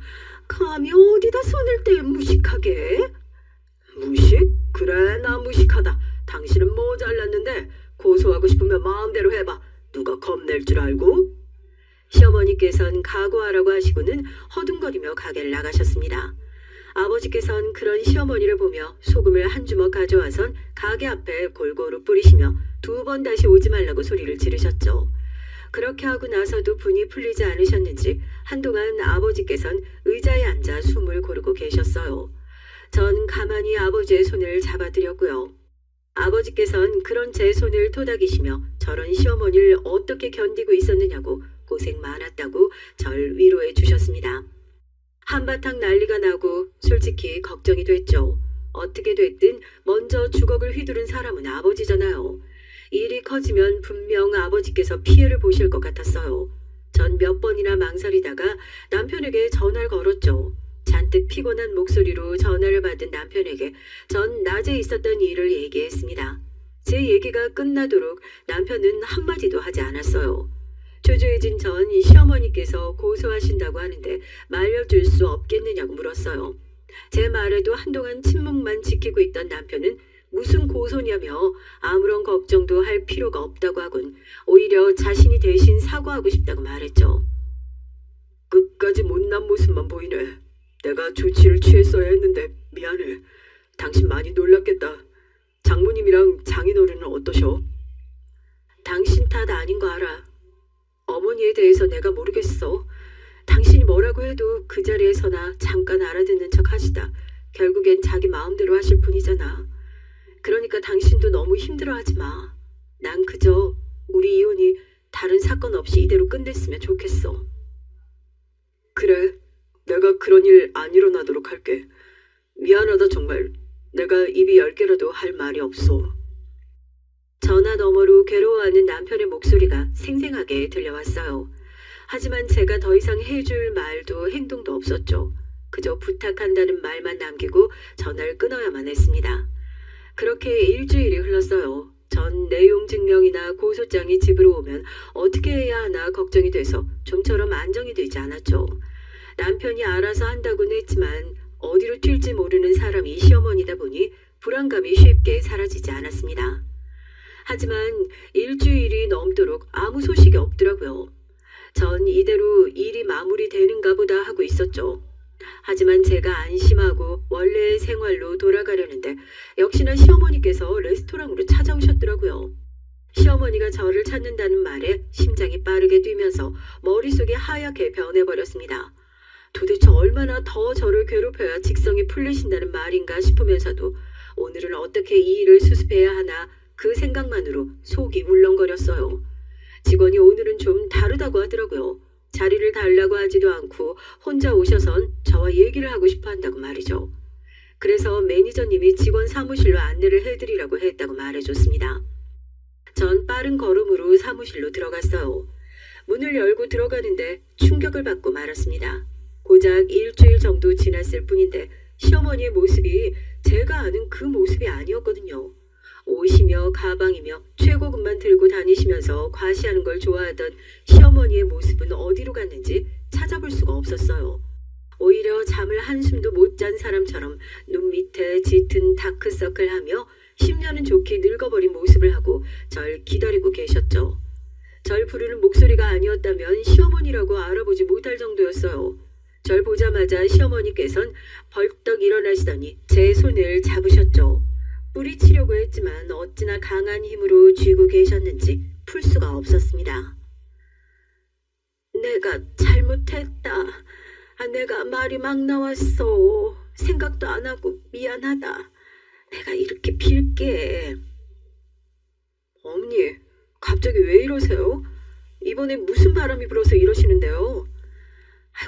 감히 어디다 손을 대 무식하게? 무식? 그래 나 무식하다. 당신은 뭐 잘났는데 고소하고 싶으면 마음대로 해봐. 누가 겁낼 줄 알고? 시어머니께선 각오하라고 하시고는 허둥거리며 가게를 나가셨습니다. 아버지께선 그런 시어머니를 보며 소금을 한 주먹 가져와선 가게 앞에 골고루 뿌리시며 2번 다시 오지 말라고 소리를 지르셨죠. 그렇게 하고 나서도 분이 풀리지 않으셨는지 한동안 아버지께선 의자에 앉아 숨을 고르고 계셨어요. 전 가만히 아버지의 손을 잡아드렸고요. 아버지께선 그런 제 손을 토닥이시며 저런 시어머니를 어떻게 견디고 있었느냐고 고생 많았다고 절 위로해 주셨습니다. 한바탕 난리가 나고 솔직히 걱정이 됐죠. 어떻게 됐든 먼저 주걱을 휘두른 사람은 아버지잖아요. 일이 커지면 분명 아버지께서 피해를 보실 것 같았어요. 전 몇 번이나 망설이다가 남편에게 전화를 걸었죠. 잔뜩 피곤한 목소리로 전화를 받은 남편에게 전 낮에 있었던 일을 얘기했습니다. 제 얘기가 끝나도록 남편은 한마디도 하지 않았어요. 초조해진 전 시어머니께서 고소하신다고 하는데 말려줄 수 없겠느냐고 물었어요. 제 말에도 한동안 침묵만 지키고 있던 남편은 무슨 고소냐며 아무런 걱정도 할 필요가 없다고 하곤 오히려 자신이 대신 사과하고 싶다고 말했죠. 끝까지 못난 모습만 보이네. 내가 조치를 취했어야 했는데 미안해. 당신 많이 놀랐겠다. 장모님이랑 장인어른은 어떠셔? 당신 탓 아닌 거 알아. 어머니에 대해서 내가 모르겠어. 당신이 뭐라고 해도 그 자리에서나 잠깐 알아듣는 척 하시다 결국엔 자기 마음대로 하실 분이잖아. 그러니까 당신도 너무 힘들어하지 마. 난 그저 우리 이혼이 다른 사건 없이 이대로 끝냈으면 좋겠어. 그래, 내가 그런 일 안 일어나도록 할게. 미안하다 정말. 내가 입이 10개라도 할 말이 없어. 전화 너머로 괴로워하는 남편의 목소리 목소리가 생생하게 들려왔어요. 하지만 제가 더 이상 해줄 말도 행동도 없었죠. 그저 부탁한다는 말만 남기고 전화를 끊어야만 했습니다. 그렇게 일주일이 흘렀어요. 전 내용 증명이나 고소장이 집으로 오면 어떻게 해야 하나 걱정이 돼서 좀처럼 안정이 되지 않았죠. 남편이 알아서 한다고는 했지만 어디로 튈지 모르는 사람이 시어머니다 보니 불안감이 쉽게 사라지지 않았습니다. 하지만 일주일이 넘도록 아무 소식이 없더라고요. 전 이대로 일이 마무리되는가 보다 하고 있었죠. 하지만 제가 안심하고 원래의 생활로 돌아가려는데 역시나 시어머니께서 레스토랑으로 찾아오셨더라고요. 시어머니가 저를 찾는다는 말에 심장이 빠르게 뛰면서 머릿속이 하얗게 변해버렸습니다. 도대체 얼마나 더 저를 괴롭혀야 직성이 풀리신다는 말인가 싶으면서도 오늘은 어떻게 이 일을 수습해야 하나 그 생각만으로 속이 울렁거렸어요. 직원이 오늘은 좀 다르다고 하더라고요. 자리를 달라고 하지도 않고 혼자 오셔선 저와 얘기를 하고 싶어 한다고 말이죠. 그래서 매니저님이 직원 사무실로 안내를 해드리라고 했다고 말해줬습니다. 전 빠른 걸음으로 사무실로 들어갔어요. 문을 열고 들어가는데 충격을 받고 말았습니다. 고작 일주일 정도 지났을 뿐인데 시어머니의 모습이 제가 아는 그 모습이 아니었거든요. 옷이며 가방이며 최고급만 들고 다니시면서 과시하는 걸 좋아하던 시어머니의 모습은 어디로 갔는지 찾아볼 수가 없었어요. 오히려 잠을 한숨도 못 잔 사람처럼 눈 밑에 짙은 다크서클 하며 10년은 좋게 늙어버린 모습을 하고 절 기다리고 계셨죠. 절 부르는 목소리가 아니었다면 시어머니라고 알아보지 못할 정도였어요. 절 보자마자 시어머니께선 벌떡 일어나시더니 제 손을 잡으셨죠. 뿌리치려고 했지만 어찌나 강한 힘으로 쥐고 계셨는지 풀 수가 없었습니다. 내가 잘못했다. 내가 말이 막 나왔어. 생각도 안 하고 미안하다. 내가 이렇게 빌게. 어머니, 갑자기 왜 이러세요? 이번에 무슨 바람이 불어서 이러시는데요?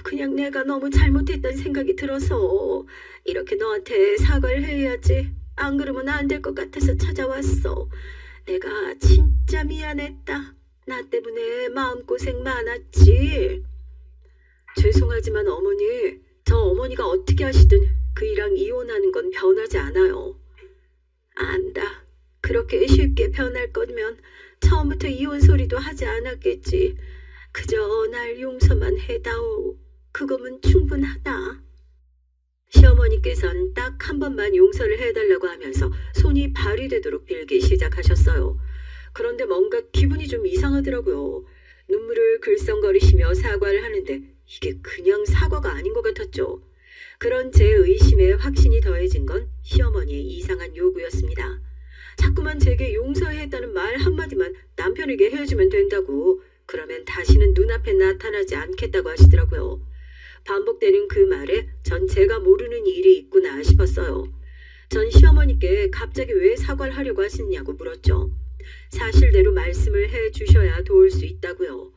그냥 내가 너무 잘못했다는 생각이 들어서 이렇게 너한테 사과를 해야지. 안 그러면 안 될 것 같아서 찾아왔어. 내가 진짜 미안했다. 나 때문에 마음고생 많았지. 죄송하지만 어머니, 저 어머니가 어떻게 하시든 그이랑 이혼하는 건 변하지 않아요. 안다. 그렇게 쉽게 변할 거면 처음부터 이혼 소리도 하지 않았겠지. 그저 날 용서만 해다오. 그거면 충분하다. 시어머니께선 딱 한 번만 용서를 해달라고 하면서 손이 발이 되도록 빌기 시작하셨어요. 그런데 뭔가 기분이 좀 이상하더라고요. 눈물을 글썽거리시며 사과를 하는데 이게 그냥 사과가 아닌 것 같았죠. 그런 제 의심에 확신이 더해진 건 시어머니의 이상한 요구였습니다. 자꾸만 제게 용서했다는 말 한마디만 남편에게 해주면 된다고, 그러면 다시는 눈앞에 나타나지 않겠다고 하시더라고요. 반복되는 그 말에 전 제가 모르는 일이 있구나 싶었어요. 전 시어머니께 갑자기 왜 사과를 하려고 하시냐고 물었죠. 사실대로 말씀을 해주셔야 도울 수 있다고요.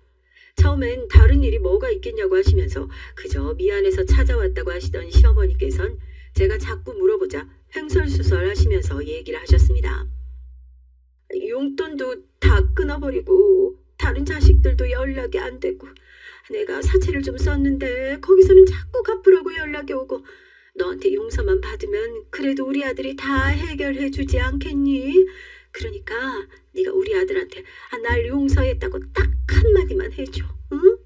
처음엔 다른 일이 뭐가 있겠냐고 하시면서 그저 미안해서 찾아왔다고 하시던 시어머니께선 제가 자꾸 물어보자 횡설수설 하시면서 얘기를 하셨습니다. 용돈도 다 끊어버리고 다른 자식들도 연락이 안 되고 내가 사채를 좀 썼는데 거기서는 자꾸 갚으라고 연락이 오고 너한테 용서만 받으면 그래도 우리 아들이 다 해결해 주지 않겠니? 그러니까 네가 우리 아들한테 날 용서했다고 딱 한마디만 해줘. 응?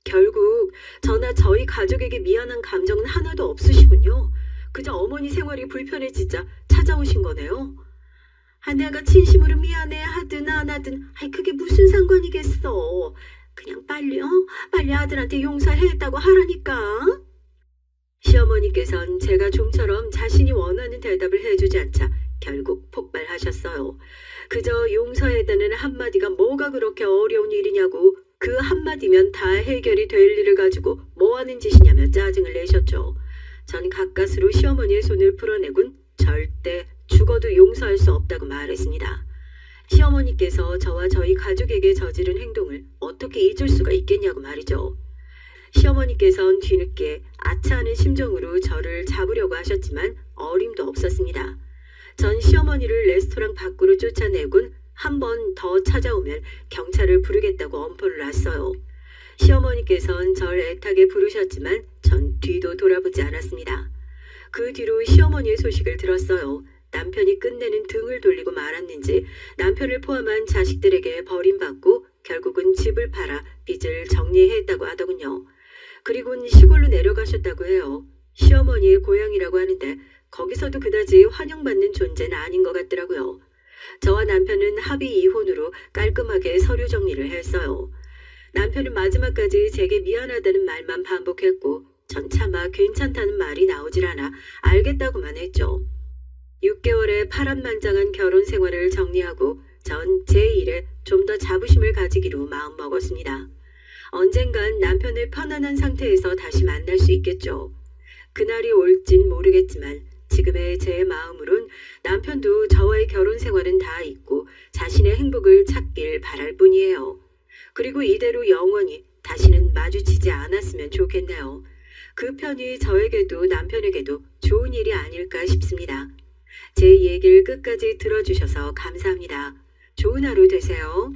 결국 저나 저희 가족에게 미안한 감정은 하나도 없으시군요. 그저 어머니 생활이 불편해지자 찾아오신 거네요. 내가 진심으로 미안해 하든 안 하든 그게 무슨 상관이겠어. 그냥 빨리 아들한테 용서했다고 하라니까. 시어머니께선 제가 좀처럼 자신이 원하는 대답을 해주지 않자 결국 폭발하셨어요. 그저 용서해달라는 한마디가 뭐가 그렇게 어려운 일이냐고, 그 한마디면 다 해결이 될 일을 가지고 뭐하는 짓이냐며 짜증을 내셨죠. 전 가까스로 시어머니의 손을 풀어내곤 절대 죽어도 용서할 수 없다고 말했습니다. 시어머니께서 저와 저희 가족에게 저지른 행동을 어떻게 잊을 수가 있겠냐고 말이죠. 시어머니께선 뒤늦게 아차하는 심정으로 저를 잡으려고 하셨지만 어림도 없었습니다. 전 시어머니를 레스토랑 밖으로 쫓아내곤 한 번 더 찾아오면 경찰을 부르겠다고 엄포를 놨어요. 시어머니께선 절 애타게 부르셨지만 전 뒤도 돌아보지 않았습니다. 그 뒤로 시어머니의 소식을 들었어요. 남편이 끝내는 등을 돌리고 말았는지 남편을 포함한 자식들에게 버림받고 결국은 집을 팔아 빚을 정리했다고 하더군요. 그리고는 시골로 내려가셨다고 해요. 시어머니의 고향이라고 하는데 거기서도 그다지 환영받는 존재는 아닌 것 같더라고요. 저와 남편은 합의 이혼으로 깔끔하게 서류 정리를 했어요. 남편은 마지막까지 제게 미안하다는 말만 반복했고 전 차마 괜찮다는 말이 나오질 않아 알겠다고만 했죠. 6개월의 파란만장한 결혼 생활을 정리하고 전 제 일에 좀 더 자부심을 가지기로 마음먹었습니다. 언젠간 남편을 편안한 상태에서 다시 만날 수 있겠죠. 그날이 올진 모르겠지만 지금의 제 마음으론 남편도 저와의 결혼 생활은 다 잊고 자신의 행복을 찾길 바랄 뿐이에요. 그리고 이대로 영원히 다시는 마주치지 않았으면 좋겠네요. 그 편이 저에게도 남편에게도 좋은 일이 아닐까 싶습니다. 제 얘기를 끝까지 들어주셔서 감사합니다. 좋은 하루 되세요.